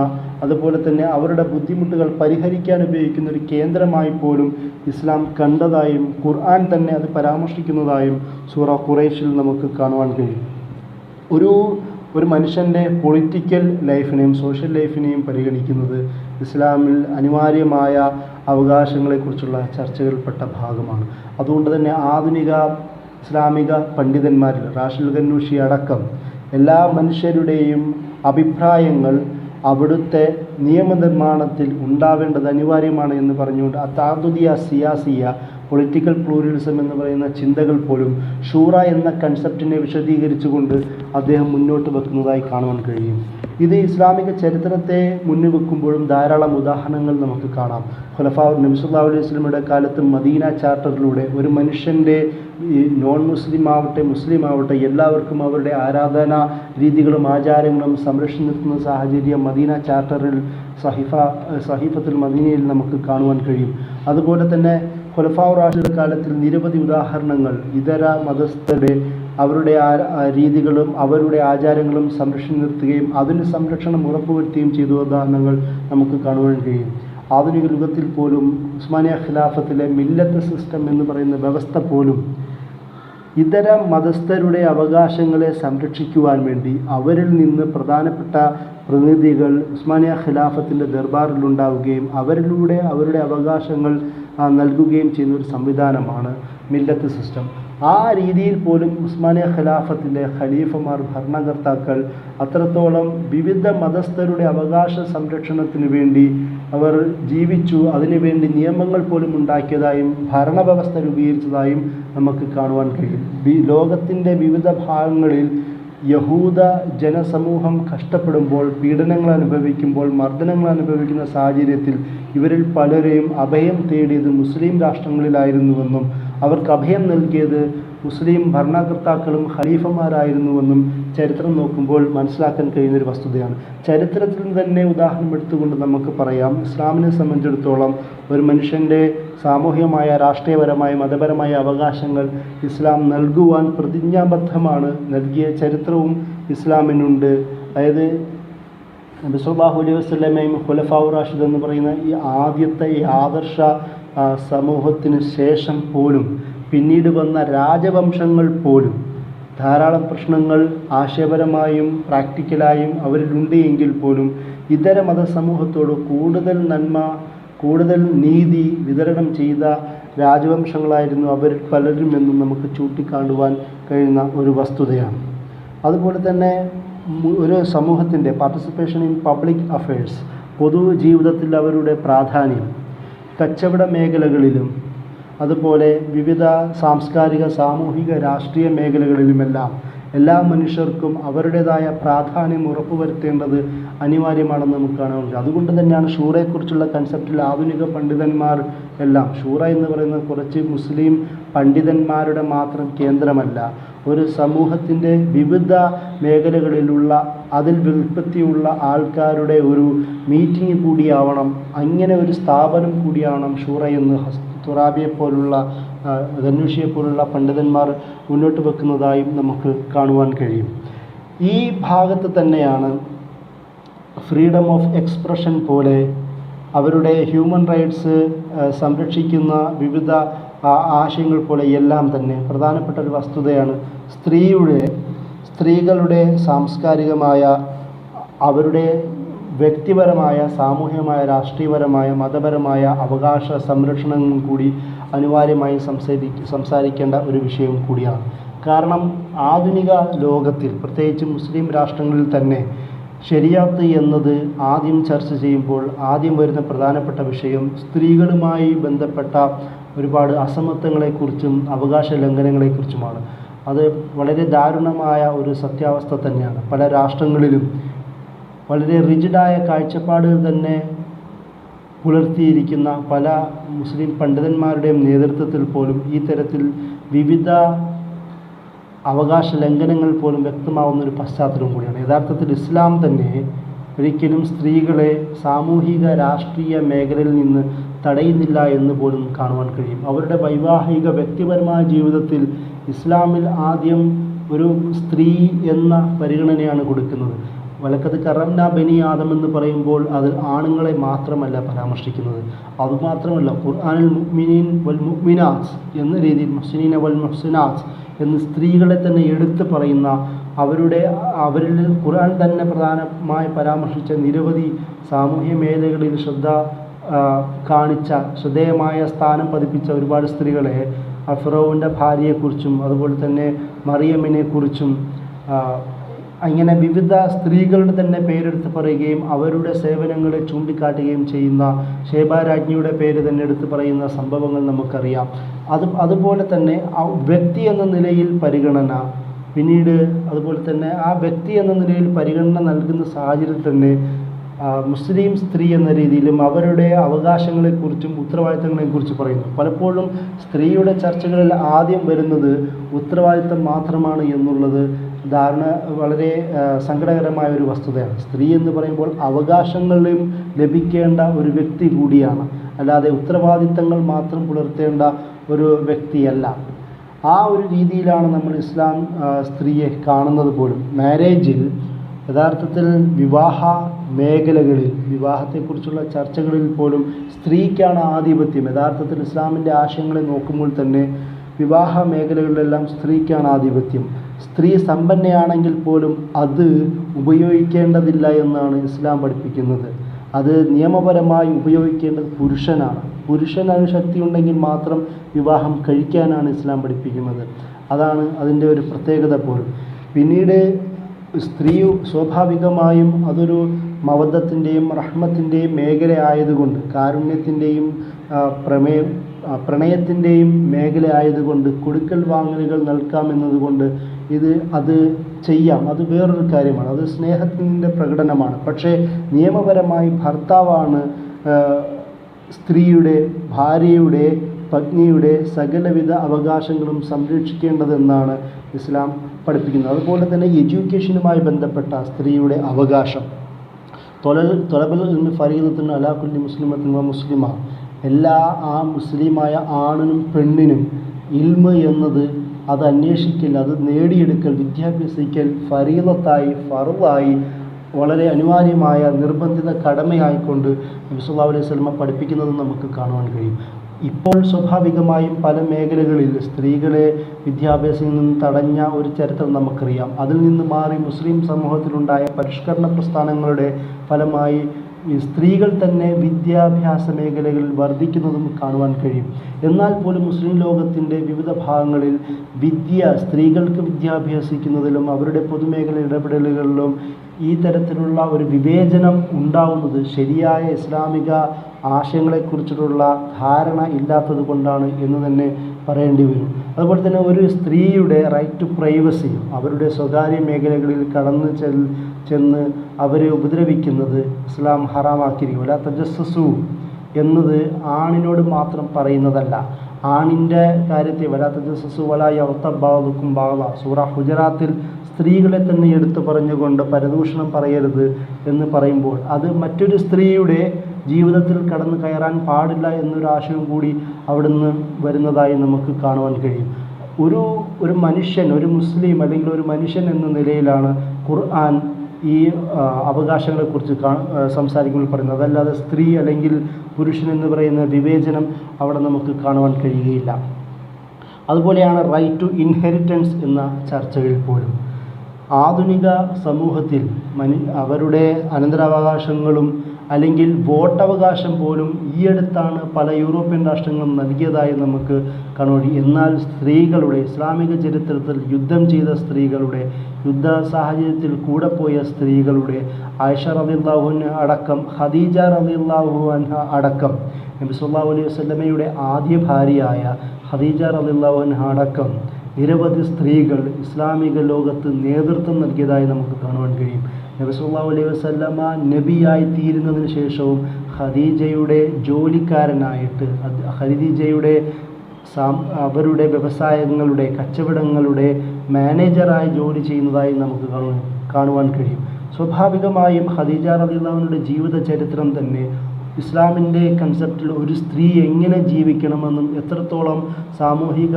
അതുപോലെ തന്നെ അവരുടെ ബുദ്ധിമുട്ടുകൾ പരിഹരിക്കാൻ ഉപയോഗിക്കുന്ന ഒരു കേന്ദ്രമായി പോലും ഇസ്ലാം കണ്ടതായും ഖുർആൻ തന്നെ അത് പരാമർശിക്കുന്നതായും സൂറ ഖുറൈശിൽ നമുക്ക് കാണുവാൻ കഴിയും. ഒരു മനുഷ്യൻ്റെ പൊളിറ്റിക്കൽ ലൈഫിനെയും സോഷ്യൽ ലൈഫിനെയും പരിഗണിക്കുന്നത് ഇസ്ലാമിൽ അനിവാര്യമായ അവകാശങ്ങളെക്കുറിച്ചുള്ള ചർച്ചകൾപ്പെട്ട ഭാഗമാണ്. അതുകൊണ്ട് തന്നെ ആധുനിക ഇസ്ലാമിക പണ്ഡിതന്മാരിൽ റാഷിൽ ഖന്നൂഷി അടക്കം എല്ലാ മനുഷ്യരുടെയും അഭിപ്രായങ്ങൾ അവിടുത്തെ നിയമനിർമ്മാണത്തിൽ ഉണ്ടാവേണ്ടത് അനിവാര്യമാണ് എന്ന് പറഞ്ഞുകൊണ്ട് അതാദുദിയ സിയാസിയ, പൊളിറ്റിക്കൽ പ്ലൂറലിസം എന്ന് പറയുന്ന ചിന്തകൾ പോലും ഷൂറ എന്ന കൺസെപ്റ്റിനെ വിശദീകരിച്ചുകൊണ്ട് അദ്ദേഹം മുന്നോട്ട് വെക്കുന്നതായി കാണുവാൻ കഴിയും. ഇത് ഇസ്ലാമിക ചരിത്രത്തെ മുന്നിൽ വെക്കുമ്പോഴും ധാരാളം ഉദാഹരണങ്ങൾ നമുക്ക് കാണാം. നബി സല്ലല്ലാഹു അലൈഹി വസല്ലമയുടെ കാലത്ത് മദീന ചാർട്ടറിലൂടെ ഒരു മനുഷ്യൻ്റെ നോൺ മുസ്ലിം ആവട്ടെ മുസ്ലിം ആവട്ടെ എല്ലാവർക്കും അവരുടെ ആരാധനാ രീതികളും ആചാരങ്ങളും സംരക്ഷിച്ചു നിർത്തുന്ന സാഹചര്യം മദീന ചാർട്ടറിൽ സഹീഫത്തുൽ മദീനയിൽ നമുക്ക് കാണുവാൻ കഴിയും. അതുപോലെ തന്നെ ഖുലഫാഉർ റാഷിദുകളുടെ കാലത്തിൽ നിരവധി ഉദാഹരണങ്ങൾ ഇതര മതസ്ഥരുടെ അവരുടെ രീതികളും അവരുടെ ആചാരങ്ങളും സംരക്ഷിച്ചു നിർത്തുകയും അതിന് സംരക്ഷണം ഉറപ്പുവരുത്തുകയും ചെയ്ത ഉദാഹരണങ്ങൾ നമുക്ക് കാണുവാൻ കഴിയും. ആധുനിക യുഗത്തിൽ പോലും ഉസ്മാനിയ ഖിലാഫത്തിലെ മില്ലത്ത് സിസ്റ്റം എന്ന് പറയുന്ന വ്യവസ്ഥ പോലും ഇതര മതസ്ഥരുടെ അവകാശങ്ങളെ സംരക്ഷിക്കുവാൻ വേണ്ടി അവരിൽ നിന്ന് പ്രധാനപ്പെട്ട പ്രതിനിധികൾ ഉസ്മാനിയ ഖിലാഫത്തിൻ്റെ ദർബാറിലുണ്ടാവുകയും അവരിലൂടെ അവരുടെ അവകാശങ്ങൾ നൽകുകയും ചെയ്യുന്ന ഒരു സംവിധാനമാണ് മില്ലത്ത് സിസ്റ്റം. ആ രീതിയിൽ പോലും ഉസ്മാനിയ ഖിലാഫത്തിൻ്റെ ഖലീഫമാർ, ഭരണകർത്താക്കൾ അത്രത്തോളം വിവിധ മതസ്ഥരുടെ അവകാശ സംരക്ഷണത്തിന് വേണ്ടി അവർ ജീവിച്ചു. അതിനുവേണ്ടി നിയമങ്ങൾ പോലും ഉണ്ടാക്കിയതായും ഭരണവ്യവസ്ഥ രൂപീകരിച്ചതായും നമുക്ക് കാണുവാൻ കഴിയും. ലോകത്തിൻ്റെ വിവിധ ഭാഗങ്ങളിൽ യഹൂദ ജനസമൂഹം കഷ്ടപ്പെടുമ്പോൾ, പീഡനങ്ങൾ അനുഭവിക്കുമ്പോൾ, മർദ്ദനങ്ങൾ അനുഭവിക്കുന്ന സാഹചര്യത്തിൽ ഇവരിൽ പലരെയും അഭയം തേടിയത് മുസ്ലിം രാഷ്ട്രങ്ങളിലായിരുന്നുവെന്നും അവർക്ക് അഭയം നൽകിയത് മുസ്ലിം ഭരണകർത്താക്കളും ഖലീഫമാരായിരുന്നുവെന്നും ചരിത്രം നോക്കുമ്പോൾ മനസ്സിലാക്കാൻ കഴിയുന്നൊരു വസ്തുതയാണ്. ചരിത്രത്തിൽ തന്നെ ഉദാഹരണം എടുത്തുകൊണ്ട് നമുക്ക് പറയാം, ഇസ്ലാമിനെ സംബന്ധിച്ചിടത്തോളം ഒരു മനുഷ്യൻ്റെ സാമൂഹികമായ, രാഷ്ട്രീയപരമായ, മതപരമായ അവകാശങ്ങൾ ഇസ്ലാം നൽകുവാൻ പ്രതിജ്ഞാബദ്ധമാണ്. നൽകിയ ചരിത്രവും ഇസ്ലാമിനുണ്ട്. അതായത് നബി സല്ലല്ലാഹു അലൈഹി വസല്ലമയും ഖുലഫാഉർ റാഷിദ് എന്ന് പറയുന്ന ഈ ആദ്യത്തെ ഈ ആദർശ സമൂഹത്തിന് ശേഷം പോലും പിന്നീട് വന്ന രാജവംശങ്ങൾ പോലും ധാരാളം പ്രശ്നങ്ങൾ ആശയപരമായും പ്രാക്ടിക്കലായും അവരിലുണ്ട് എങ്കിൽ പോലും ഇതര മതസമൂഹത്തോട് കൂടുതൽ നന്മ, കൂടുതൽ നീതി വിതരണം ചെയ്ത രാജവംശങ്ങളായിരുന്നു അവരിൽ പലരും എന്നും നമുക്ക് ചൂണ്ടിക്കാണുവാൻ കഴിയുന്ന ഒരു വസ്തുതയാണ്. അതുപോലെ തന്നെ ഒരു സമൂഹത്തിൻ്റെ പാർട്ടിസിപ്പേഷൻ ഇൻ പബ്ലിക് അഫയേഴ്സ്, പൊതു ജീവിതത്തിൽ അവരുടെ പ്രാധാന്യം കച്ചവട മേഖലകളിലും അതുപോലെ വിവിധ സാംസ്കാരിക, സാമൂഹിക, രാഷ്ട്രീയ മേഖലകളിലുമെല്ലാം എല്ലാ മനുഷ്യർക്കും അവരുടേതായ പ്രാധാന്യം ഉറപ്പുവരുത്തേണ്ടത് അനിവാര്യമാണെന്ന് നമുക്ക് കാണാൻ കഴിയും. അതുകൊണ്ട് തന്നെയാണ് ഷൂറയെക്കുറിച്ചുള്ള കൺസെപ്റ്റിൽ ആധുനിക പണ്ഡിതന്മാർ എല്ലാം, ഷൂറ എന്ന് പറയുന്നത് കുറച്ച് മുസ്ലിം പണ്ഡിതന്മാരുടെ മാത്രം കേന്ദ്രമല്ല, ഒരു സമൂഹത്തിൻ്റെ വിവിധ മേഖലകളിലുള്ള അതിൽ വ്യുൽപ്പത്തിയുള്ള ആൾക്കാരുടെ ഒരു മീറ്റിംഗ് കൂടിയാവണം, അങ്ങനെ ഒരു സ്ഥാപനം കൂടിയാവണം ഷൂറ എന്ന് തുറാബിയെപ്പോലുള്ള, ഗന്നൂഷിയെപ്പോലുള്ള പണ്ഡിതന്മാർ മുന്നോട്ട് വെക്കുന്നതായും നമുക്ക് കാണുവാൻ കഴിയും. ഈ ഭാഗത്ത് തന്നെയാണ് ഫ്രീഡം ഓഫ് എക്സ്പ്രഷൻ പോലെ അവരുടെ ഹ്യൂമൻ റൈറ്റ്സ് സംരക്ഷിക്കുന്ന വിവിധ ആശയങ്ങൾ പോലെ എല്ലാം തന്നെ പ്രധാനപ്പെട്ട ഒരു വസ്തുതയാണ് സ്ത്രീകളുടെ സാംസ്കാരികമായ, അവരുടെ വ്യക്തിപരമായ, സാമൂഹികമായ, രാഷ്ട്രീയപരമായ, മതപരമായ അവകാശ സംരക്ഷണങ്ങളും കൂടി അനിവാര്യമായി സംസാരിക്കേണ്ട ഒരു വിഷയം കൂടിയാണ്. കാരണം ആധുനിക ലോകത്തിൽ, പ്രത്യേകിച്ച് മുസ്ലിം രാഷ്ട്രങ്ങളിൽ തന്നെ ശരിയാത്ത് എന്നത് ആദ്യം ചർച്ച ചെയ്യുമ്പോൾ ആദ്യം വരുന്ന പ്രധാനപ്പെട്ട വിഷയം സ്ത്രീകളുമായി ബന്ധപ്പെട്ട ഒരുപാട് അസമത്വങ്ങളെക്കുറിച്ചും അവകാശ ലംഘനങ്ങളെക്കുറിച്ചുമാണ്. അത് വളരെ ദാരുണമായ ഒരു സത്യാവസ്ഥ തന്നെയാണ്. പല രാഷ്ട്രങ്ങളിലും വളരെ റിജിഡായ കാഴ്ചപ്പാടുകൾ തന്നെ പുലർത്തിയിരിക്കുന്ന പല മുസ്ലിം പണ്ഡിതന്മാരുടെയും നേതൃത്വത്തിൽ പോലും ഈ തരത്തിൽ വിവിധ അവകാശ ലംഘനങ്ങൾ പോലും വ്യക്തമാവുന്നൊരു പശ്ചാത്തലം കൂടിയാണ്. യഥാർത്ഥത്തിൽ ഇസ്ലാം തന്നെ ഒരിക്കലും സ്ത്രീകളെ സാമൂഹിക, രാഷ്ട്രീയ മേഖലയിൽ നിന്ന് തടയുന്നില്ല എന്ന് പോലും കാണുവാൻ കഴിയും. അവരുടെ വൈവാഹിക, വ്യക്തിപരമായ ജീവിതത്തിൽ ഇസ്ലാമിൽ ആദ്യം ഒരു സ്ത്രീ എന്ന പരിഗണനയാണ് കൊടുക്കുന്നത്. വലക്കത് കറംന ബനി ആദം എന്ന് പറയുമ്പോൾ അതിൽ ആണുങ്ങളെ മാത്രമല്ല പരാമർശിക്കുന്നത്. അതുമാത്രമല്ല, ഖുർആനിൽ മുഅ്മിനീൻ വൽ മുഅ്മിനാത്ത് എന്ന രീതിയിൽ മുഹ്സിനീന വൽ മുഹ്സിനാത്ത് എന്ന് സ്ത്രീകളെ തന്നെ എടുത്തു പറയുന്ന, അവരിൽ ഖുർആൻ തന്നെ പ്രധാനമായി പരാമർശിച്ച നിരവധി സാമൂഹ്യ മേഖലകളിൽ ശ്രദ്ധേയമായ സ്ഥാനം പതിപ്പിച്ച ഒരുപാട് സ്ത്രീകളെ, ഫിറൗന്റെ ഭാര്യയെക്കുറിച്ചും അതുപോലെ തന്നെ മറിയമിനെക്കുറിച്ചും അങ്ങനെ വിവിധ സ്ത്രീകളുടെ തന്നെ പേരെടുത്ത് പറയുകയും അവരുടെ സേവനങ്ങളെ ചൂണ്ടിക്കാട്ടുകയും ചെയ്യുന്ന ഷേബ രാജ്ഞിയുടെ പേര് തന്നെ എടുത്ത് പറയുന്ന സംഭവങ്ങൾ നമുക്കറിയാം. അതുപോലെ തന്നെ ആ വ്യക്തി എന്ന നിലയിൽ പരിഗണന, പിന്നീട് അതുപോലെ തന്നെ ആ വ്യക്തി എന്ന നിലയിൽ പരിഗണന നൽകുന്ന സാഹചര്യത്തിൽ തന്നെ മുസ്ലിം സ്ത്രീ എന്ന രീതിയിലും അവരുടെ അവകാശങ്ങളെക്കുറിച്ചും ഉത്തരവാദിത്തങ്ങളെക്കുറിച്ച് പറയുന്നു. പലപ്പോഴും സ്ത്രീയുടെ ചർച്ചകളിൽ ആദ്യം വരുന്നത് ഉത്തരവാദിത്തം മാത്രമാണ് എന്നുള്ളത് വളരെ സങ്കടകരമായ ഒരു വസ്തുതയാണ്. സ്ത്രീ എന്ന് പറയുമ്പോൾ അവകാശങ്ങളും ലഭിക്കേണ്ട ഒരു വ്യക്തി കൂടിയാണ്, അല്ലാതെ ഉത്തരവാദിത്തങ്ങൾ മാത്രം പുലർത്തേണ്ട ഒരു വ്യക്തിയല്ല. ആ ഒരു രീതിയിലാണ് നമ്മൾ ഇസ്ലാം സ്ത്രീയെ കാണുന്നത് പോലും. മാരേജിൽ യഥാർത്ഥത്തിൽ വിവാഹ മേഖലകളിൽ, വിവാഹത്തെക്കുറിച്ചുള്ള ചർച്ചകളിൽ പോലും സ്ത്രീക്കാണ് ആധിപത്യം. യഥാർത്ഥത്തിൽ ഇസ്ലാമിൻ്റെ ആശയങ്ങളെ നോക്കുമ്പോൾ തന്നെ വിവാഹ മേഖലകളിലെല്ലാം സ്ത്രീക്കാണ് ആധിപത്യം. സ്ത്രീ സമ്പന്നയാണെങ്കിൽ പോലും അത് ഉപയോഗിക്കേണ്ടതില്ല എന്നാണ് ഇസ്ലാം പഠിപ്പിക്കുന്നത്. അത് നിയമപരമായി ഉപയോഗിക്കേണ്ടത് പുരുഷനാണ്. പുരുഷന് ശക്തി ഉണ്ടെങ്കിൽ മാത്രം വിവാഹം കഴിക്കാനാണ് ഇസ്ലാം പഠിപ്പിക്കുന്നത്. അതാണ് അതിൻ്റെ ഒരു പ്രത്യേകത പോലും. പിന്നീട് സ്ത്രീ സ്വാഭാവികമായും അതൊരു മവദ്ദത്തിൻ്റെയും റഹ്മത്തിൻ്റെയും മേഖല ആയതുകൊണ്ട്, കാരുണ്യത്തിൻ്റെയും പ്രണയത്തിൻ്റെയും മേഖല ആയതുകൊണ്ട് കൊടുക്കൽ വാങ്ങലുകൾ നൽകാമെന്നതുകൊണ്ട് അത് ചെയ്യാം. അത് വേറൊരു കാര്യമാണ്, അത് സ്നേഹത്തിൻ്റെ പ്രകടനമാണ്. പക്ഷേ നിയമപരമായി ഭർത്താവാണ് സ്ത്രീയുടെ, ഭാര്യയുടെ, പത്നിയുടെ സകലവിധ അവകാശങ്ങളും സംരക്ഷിക്കേണ്ടതെന്നാണ് ഇസ്ലാം പഠിപ്പിക്കുന്നത്. അതുപോലെ തന്നെ എഡ്യൂക്കേഷനുമായി ബന്ധപ്പെട്ട സ്ത്രീയുടെ അവകാശം, തൊലബൽ ഇൽമി ഫരീദത്തുൻ അലാ കുല്ലി മുസ്ലിമത്തിൻ വ മുസ്ലിമ, എല്ലാ മുസ്ലിമായ ആണിനും പെണ്ണിനും ഇൽമ് എന്നത് അത് അന്വേഷിക്കൽ, അത് നേടിയെടുക്കൽ, വിദ്യാഭ്യസിക്കൽ ഫരീദത്തായി, ഫർളായി, വളരെ അനിവാര്യമായ നിർബന്ധിത കടമയായിക്കൊണ്ട് നബി സല്ലല്ലാഹു അലൈഹി വസല്ലം പഠിപ്പിക്കുന്നത് നമുക്ക് കാണുവാൻ കഴിയും. ഇപ്പോൾ സ്വാഭാവികമായും പല മേഖലകളിൽ സ്ത്രീകളെ വിദ്യാഭ്യാസത്തിൽ നിന്ന് തടഞ്ഞ ഒരു ചരിത്രം നമുക്കറിയാം. അതിൽ നിന്ന് മാറി മുസ്ലിം സമൂഹത്തിലുണ്ടായ പരിഷ്കരണ പ്രസ്ഥാനങ്ങളുടെ ഫലമായി സ്ത്രീകൾ തന്നെ വിദ്യാഭ്യാസ മേഖലകളിൽ വർദ്ധിക്കുന്നതും കാണുവാൻ കഴിയും. എന്നാൽ പോലും മുസ്ലിം ലോകത്തിൻ്റെ വിവിധ ഭാഗങ്ങളിൽ സ്ത്രീകൾക്ക് വിദ്യാഭ്യാസിക്കുന്നതിലും അവരുടെ പൊതുമേഖല ഇടപെടലുകളിലും ഈ തരത്തിലുള്ള ഒരു വിവേചനം ഉണ്ടാവുന്നത് ശരിയായ ഇസ്ലാമിക ആശയങ്ങളെക്കുറിച്ചിട്ടുള്ള ധാരണ ഇല്ലാത്തത് കൊണ്ടാണ് എന്ന് തന്നെ പറയേണ്ടി വരും. അതുപോലെ തന്നെ ഒരു സ്ത്രീയുടെ റൈറ്റ് ടു പ്രൈവസി, അവരുടെ സ്വകാര്യ മേഖലകളിൽ കടന്നു ചെന്ന് അവരെ ഉപദ്രവിക്കുന്നത് ഇസ്ലാം ഹറാമാക്കിയിരിക്കും. വലാ തജസ്സസു എന്നത് ആണിനോട് മാത്രം പറയുന്നതല്ല. ആണിൻ്റെ കാര്യത്തെ വലാ തജസ്സസു വലാ യഗ്തബ് ബഅ്ദുകും ബഅ്ദ, സൂറ ഹുജറാത്തിൽ സ്ത്രീകളെ തന്നെ എടുത്തു പറഞ്ഞുകൊണ്ട് പരദൂഷണം പറയരുത് എന്ന് പറയുമ്പോൾ അത് മറ്റൊരു സ്ത്രീയുടെ ജീവിതത്തിൽ കടന്നു കയറാൻ പാടില്ല എന്നൊരു ആശയം കൂടി അവിടുന്ന് വരുന്നതായി നമുക്ക് കാണുവാൻ കഴിയും. ഒരു മനുഷ്യൻ, ഒരു മുസ്ലിം അല്ലെങ്കിൽ ഒരു മനുഷ്യൻ എന്ന നിലയിലാണ് ഖുർആൻ ഈ അവകാശങ്ങളെക്കുറിച്ച് സംസാരിക്കുമ്പോൾ പറയുന്നത്. അതല്ലാതെ സ്ത്രീ അല്ലെങ്കിൽ പുരുഷൻ എന്ന് പറയുന്ന വിവേചനം അവിടെ നമുക്ക് കാണുവാൻ കഴിയുകയില്ല. അതുപോലെയാണ് റൈറ്റ് ടു ഇൻഹെറിറ്റൻസ് എന്ന ചർച്ചകളിൽ പോലും ആധുനിക സമൂഹത്തിൽ അവരുടെ അനന്തരാവകാശങ്ങളും അല്ലെങ്കിൽ വോട്ടവകാശം പോലും ഈയടുത്താണ് പല യൂറോപ്യൻ രാഷ്ട്രങ്ങളും നൽകിയതായി നമുക്ക് കാണുവാൻ. എന്നാൽ സ്ത്രീകളുടെ ഇസ്ലാമിക ചരിത്രത്തിൽ യുദ്ധം ചെയ്ത സ്ത്രീകളുടെ, യുദ്ധ സാഹചര്യത്തിൽ കൂടെ പോയ സ്ത്രീകളുടെ, ആയിഷ റളിയല്ലാഹു അൻഹ അടക്കം, ഖദീജ റളിയല്ലാഹു അൻഹ അടക്കം, നബി സല്ലല്ലാഹു അലൈഹി വസല്ലമയുടെ ആദ്യ ഭാര്യയായ ഖദീജ റളിയല്ലാഹു അൻഹ അടക്കം നിരവധി സ്ത്രീകൾ ഇസ്ലാമിക ലോകത്ത് നേതൃത്വം നൽകിയതായി നമുക്ക് കാണുവാൻ കഴിയും. നബി സല്ലല്ലാഹു അലൈഹി വസല്ലമ നബിയായി തീരുന്നതിന് ശേഷവും ഖദീജയുടെ ജോലിക്കാരനായിട്ട്, ഖദീജയുടെ അവരുടെ വ്യവസായങ്ങളുടെ, കച്ചവടങ്ങളുടെ മാനേജറായി ജോലി ചെയ്യുന്നതായി നമുക്ക് കാണുവാൻ കഴിയും. സ്വാഭാവികമായും ഖദീജ റളിയല്ലാഹു അൻഹയുടെ ജീവിത ചരിത്രം തന്നെ ഇസ്ലാമിൻ്റെ കൺസെപ്റ്റിൽ ഒരു സ്ത്രീ എങ്ങനെ ജീവിക്കണമെന്നും എത്രത്തോളം സാമൂഹിക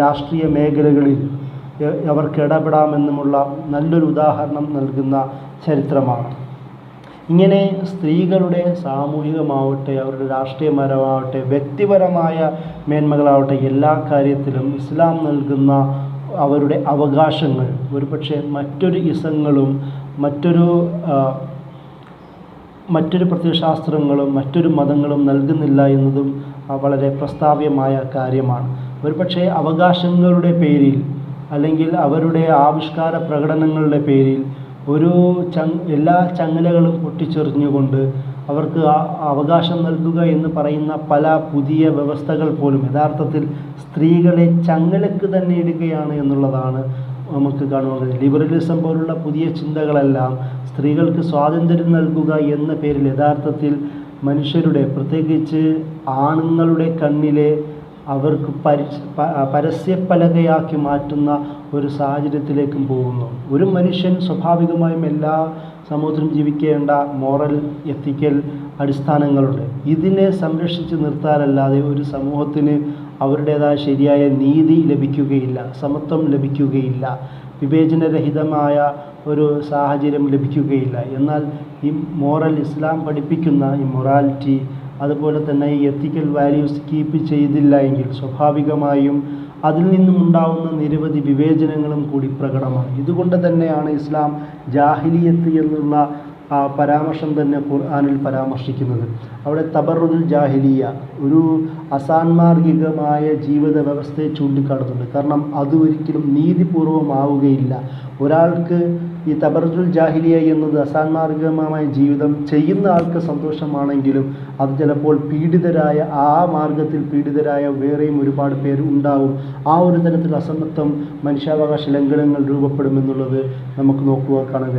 രാഷ്ട്രീയ മേഖലകളിൽ അവർക്ക് ഇടപെടാമെന്നുമുള്ള നല്ലൊരു ഉദാഹരണം നൽകുന്ന ചരിത്രമാണ്. ഇങ്ങനെ സ്ത്രീകളുടെ സാമൂഹികമാവട്ടെ, അവരുടെ രാഷ്ട്രീയപരമാവട്ടെ, വ്യക്തിപരമായ മേന്മകളാവട്ടെ, എല്ലാ കാര്യത്തിലും ഇസ്ലാം നൽകുന്ന അവരുടെ അവകാശങ്ങൾ ഒരുപക്ഷെ മറ്റൊരു ഇസങ്ങളും മറ്റൊരു പ്രത്യയശാസ്ത്രങ്ങളും മറ്റൊരു മതങ്ങളും നൽകുന്നില്ല എന്നതും വളരെ പ്രസ്താവ്യമായ കാര്യമാണ്. ഒരുപക്ഷെ അവകാശങ്ങളുടെ പേരിൽ അല്ലെങ്കിൽ അവരുടെ ആവിഷ്കാര പ്രകടനങ്ങളുടെ പേരിൽ എല്ലാ ചങ്ങലകളും പൊട്ടിച്ചെറിഞ്ഞുകൊണ്ട് അവർക്ക് അവകാശം നൽകുക എന്ന് പറയുന്ന പല പുതിയ വ്യവസ്ഥകൾ പോലും യഥാർത്ഥത്തിൽ സ്ത്രീകളെ ചങ്ങലക്ക് തന്നെ ഇടുകയാണ് എന്നുള്ളതാണ് നമുക്ക് കാണുന്നത്. ലിബറലിസം പോലുള്ള പുതിയ ചിന്തകളെല്ലാം സ്ത്രീകൾക്ക് സ്വാതന്ത്ര്യം നൽകുക എന്ന പേരിൽ യഥാർത്ഥത്തിൽ മനുഷ്യരുടെ, പ്രത്യേകിച്ച് ആണുങ്ങളുടെ കണ്ണിലെ അവർക്ക് പരസ്യപ്പലകയാക്കി മാറ്റുന്ന ഒരു സാഹചര്യത്തിലേക്കും പോകുന്നു. ഒരു മനുഷ്യൻ സ്വാഭാവികമായും എല്ലാ സമൂഹത്തിലും ജീവിക്കേണ്ട മോറൽ, എത്തിക്കൽ അടിസ്ഥാനങ്ങളുണ്ട്. ഇതിനെ സംരക്ഷിച്ച് നിർത്താനല്ലാതെ ഒരു സമൂഹത്തിന് അവരുടേതായ ശരിയായ നീതി ലഭിക്കുകയില്ല, സമത്വം ലഭിക്കുകയില്ല, വിവേചനരഹിതമായ ഒരു സാഹചര്യം ലഭിക്കുകയില്ല. എന്നാൽ ഈ ഇസ്ലാം പഠിപ്പിക്കുന്ന ഈ മൊറാലിറ്റി, അതുപോലെ തന്നെ ഈ എത്തിക്കൽ വാല്യൂസ് കീപ്പ് ചെയ്തില്ല എങ്കിൽ സ്വാഭാവികമായും അതിൽ നിന്നും ഉണ്ടാവുന്ന നിരവധി വിവേചനങ്ങളും കൂടി പ്രകടമാണ്. ഇതുകൊണ്ട് തന്നെയാണ് ഇസ്ലാം ജാഹിലിയത്ത് എന്നുള്ള പരാമർശം തന്നെ ഖുർആനിൽ പരാമർശിക്കുന്നത്. അവിടെ തബറുൽ ജാഹിലിയ, ഒരു അസാൻമാർഗികമായ ജീവിത വ്യവസ്ഥയെ ചൂണ്ടിക്കാട്ടുന്നുണ്ട്. കാരണം അത് ഒരിക്കലും നീതിപൂർവമാവുകയില്ല. ഒരാൾക്ക് ഈ തബറുൽ ജാഹിലിയ എന്നത് അസാൻമാർഗികമായ ജീവിതം ചെയ്യുന്ന ആൾക്ക് സന്തോഷമാണെങ്കിലും അത് ചിലപ്പോൾ പീഡിതരായ, ആ മാർഗത്തിൽ പീഡിതരായ വേറെയും ഒരുപാട് പേര് ഉണ്ടാവും. ആ ഒരു തരത്തിൽ അസമത്വം, മനുഷ്യാവകാശ ലംഘനങ്ങൾ രൂപപ്പെടുമെന്നുള്ളത് നമുക്ക് നോക്കുക കാണുക.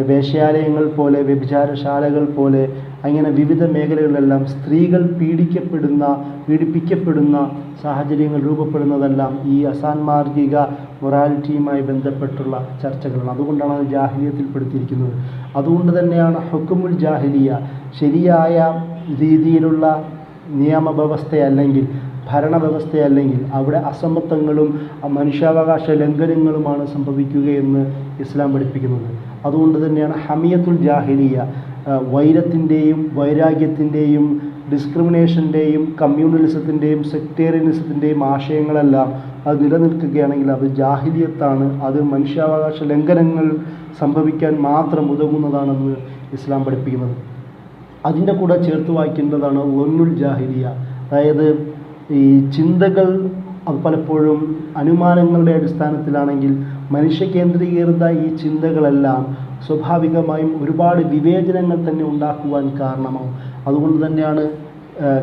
വേശ്യാലയങ്ങൾ പോലെ, വ്യഭിചാരശാലകൾ പോലെ, അങ്ങനെ വിവിധ മേഖലകളിലെല്ലാം സ്ത്രീകൾ പീഡിപ്പിക്കപ്പെടുന്ന സാഹചര്യങ്ങൾ രൂപപ്പെടുന്നതെല്ലാം ഈ അസാൻമാർഗിക മൊറാലിറ്റിയുമായി ബന്ധപ്പെട്ടുള്ള ചർച്ചകളാണ്. അതുകൊണ്ടാണ് അത് ജാഹിലിയത്തിൽപ്പെടുത്തിയിരിക്കുന്നത്. അതുകൊണ്ട് തന്നെയാണ് ഹുക്കുമുൽ ജാഹിലിയ, ശരിയായ രീതിയിലുള്ള നിയമവ്യവസ്ഥയല്ലെങ്കിൽ, ഭരണവ്യവസ്ഥയല്ലെങ്കിൽ അവിടെ അസമത്വങ്ങളും മനുഷ്യാവകാശ ലംഘനങ്ങളുമാണ് സംഭവിക്കുകയെന്ന് ഇസ്ലാം പഠിപ്പിക്കുന്നത്. അതുകൊണ്ട് തന്നെയാണ് ഹമിയത്തുൽ ജാഹിലിയ, വൈരത്തിൻ്റെയും വൈരാഗ്യത്തിൻ്റെയും ഡിസ്ക്രിമിനേഷൻ്റെയും കമ്മ്യൂണലിസത്തിൻ്റെയും സെക്ടേറിയനിസത്തിൻ്റെയും ആശയങ്ങളെല്ലാം അത് നിലനിൽക്കുകയാണെങ്കിൽ അത് ജാഹിലിയത്താണ്, അത് മനുഷ്യാവകാശ ലംഘനങ്ങൾ സംഭവിക്കാൻ മാത്രം ഉതകുന്നതാണെന്ന് ഇസ്ലാം പഠിപ്പിക്കുന്നത്. അതിൻ്റെ കൂടെ ചേർത്ത് വായിക്കേണ്ടതാണ് വന്നുൽ ജാഹിലിയ. അതായത് ഈ ചിന്തകൾ അത് പലപ്പോഴും അനുമാനങ്ങളുടെ അടിസ്ഥാനത്തിലാണെങ്കിൽ മനുഷ്യ കേന്ദ്രീകൃത ഈ ചിന്തകളെല്ലാം സ്വാഭാവികമായും ഒരുപാട് വിവേചനങ്ങൾ തന്നെ ഉണ്ടാക്കുവാൻ കാരണമാവും. അതുകൊണ്ട് തന്നെയാണ്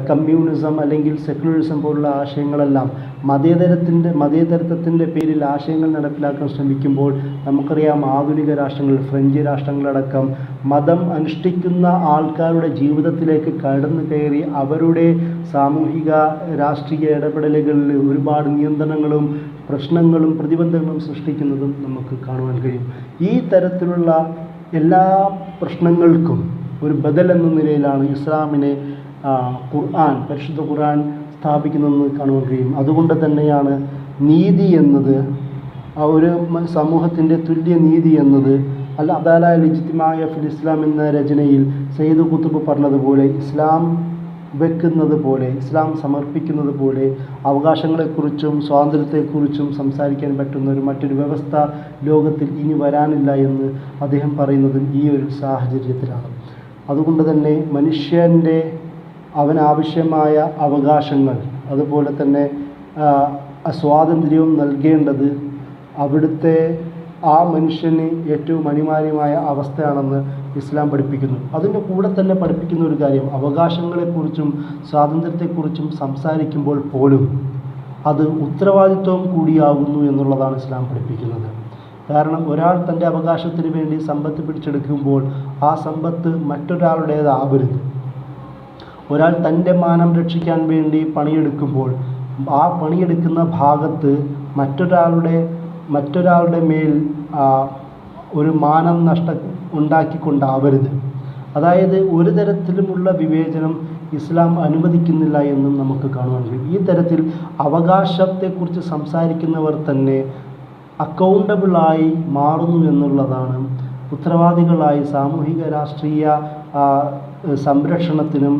കമ്മ്യൂണിസം അല്ലെങ്കിൽ സെക്യുലറിസം പോലുള്ള ആശയങ്ങളെല്ലാം മതേതരത്വത്തിൻ്റെ പേരിൽ ആശയങ്ങൾ നടപ്പിലാക്കാൻ ശ്രമിക്കുമ്പോൾ നമുക്കറിയാം ആധുനിക രാഷ്ട്രങ്ങൾ, ഫ്രഞ്ച് രാഷ്ട്രങ്ങളടക്കം മതം അനുഷ്ഠിക്കുന്ന ആൾക്കാരുടെ ജീവിതത്തിലേക്ക് കടന്നു കയറി അവരുടെ സാമൂഹിക രാഷ്ട്രീയ ഇടപെടലുകളിൽ ഒരുപാട് നിയന്ത്രണങ്ങളും പ്രശ്നങ്ങളും പ്രതിബന്ധങ്ങളും സൃഷ്ടിക്കുന്നതും നമുക്ക് കാണുവാൻ കഴിയും. ഈ തരത്തിലുള്ള എല്ലാ പ്രശ്നങ്ങൾക്കും ഒരു ബദൽ എന്ന നിലയിലാണ് ഇസ്ലാമിനെ പരിശുദ്ധ ഖുർആൻ സ്ഥാപിക്കുന്നതെന്ന് കാണുവാൻ കഴിയും. അതുകൊണ്ട് തന്നെയാണ് നീതി എന്നത്, ഒരു സമൂഹത്തിൻ്റെ തുല്യ നീതി എന്നത് അൽ അദാല ഇജ്തിമാഇയ്യ ഫിൽ ഇസ്ലാം എന്ന രചനയിൽ സയ്യിദ് ഖുത്ബ് പറഞ്ഞതുപോലെ, ഇസ്ലാം വെക്കുന്നത് പോലെ, ഇസ്ലാം സമർപ്പിക്കുന്നത് പോലെ അവകാശങ്ങളെക്കുറിച്ചും സ്വാതന്ത്ര്യത്തെക്കുറിച്ചും സംസാരിക്കാൻ പറ്റുന്ന മറ്റൊരു വ്യവസ്ഥ ലോകത്തിൽ ഇനി വരാനില്ല എന്ന് അദ്ദേഹം പറയുന്നതും ഈ ഒരു സാഹചര്യത്തിലാണ്. അതുകൊണ്ട് തന്നെ മനുഷ്യൻ്റെ അവനാവശ്യമായ അവകാശങ്ങൾ, അതുപോലെ തന്നെ സ്വാതന്ത്ര്യവും നൽകേണ്ടത് അവിടുത്തെ ആ മനുഷ്യന് ഏറ്റവും അനിവാര്യമായ അവസ്ഥയാണെന്ന് ഇസ്ലാം പഠിപ്പിക്കുന്നു. അതിൻ്റെ കൂടെ തന്നെ പഠിപ്പിക്കുന്ന ഒരു കാര്യം, അവകാശങ്ങളെക്കുറിച്ചും സ്വാതന്ത്ര്യത്തെക്കുറിച്ചും സംസാരിക്കുമ്പോൾ പോലും അത് ഉത്തരവാദിത്വം കൂടിയാകുന്നു എന്നുള്ളതാണ് ഇസ്ലാം പഠിപ്പിക്കുന്നത്. കാരണം ഒരാൾ തൻ്റെ അവകാശത്തിന് വേണ്ടി സമ്പത്ത് പിടിച്ചെടുക്കുമ്പോൾ ആ സമ്പത്ത് മറ്റൊരാളുടേതാവരുത്. ഒരാൾ തൻ്റെ മാനം രക്ഷിക്കാൻ വേണ്ടി പണിയെടുക്കുമ്പോൾ ആ പണിയെടുക്കുന്ന ഭാഗത്ത് മറ്റൊരാളുടെ മേൽ ഒരു മാനം ഉണ്ടാക്കിക്കൊണ്ടാവരുത്. അതായത് ഒരു തരത്തിലുമുള്ള വിവേചനം ഇസ്ലാം അനുവദിക്കുന്നില്ല എന്നും നമുക്ക് കാണുവാൻ കഴിയും. ഈ തരത്തിൽ അവകാശത്തെക്കുറിച്ച് സംസാരിക്കുന്നവർ തന്നെ അക്കൗണ്ടബിളായി മാറുന്നു എന്നുള്ളതാണ്. ഉത്തരവാദികളായി സാമൂഹിക രാഷ്ട്രീയ സംരക്ഷണത്തിനും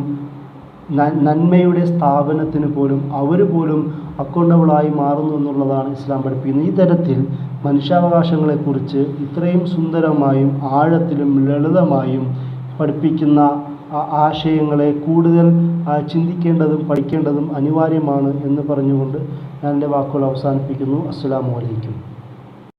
നന്മയുടെ സ്ഥാപനത്തിന് പോലും അവർ പോലും അക്കൗണ്ടബിളായി മാറുന്നു എന്നുള്ളതാണ് ഇസ്ലാം പഠിപ്പിക്കുന്നത്. ഈ തരത്തിൽ മനുഷ്യാവകാശങ്ങളെക്കുറിച്ച് ഇത്രയും സുന്ദരമായും ആഴത്തിലും ലളിതമായും പഠിപ്പിക്കുന്ന ആശയങ്ങളെ കൂടുതൽ ചിന്തിക്കേണ്ടതും പഠിക്കേണ്ടതും അനിവാര്യമാണ് എന്ന് പറഞ്ഞുകൊണ്ട് ഞാൻ എൻ്റെ വാക്കുകൾ അവസാനിപ്പിക്കുന്നു. അസ്സലാമു അലൈക്കും.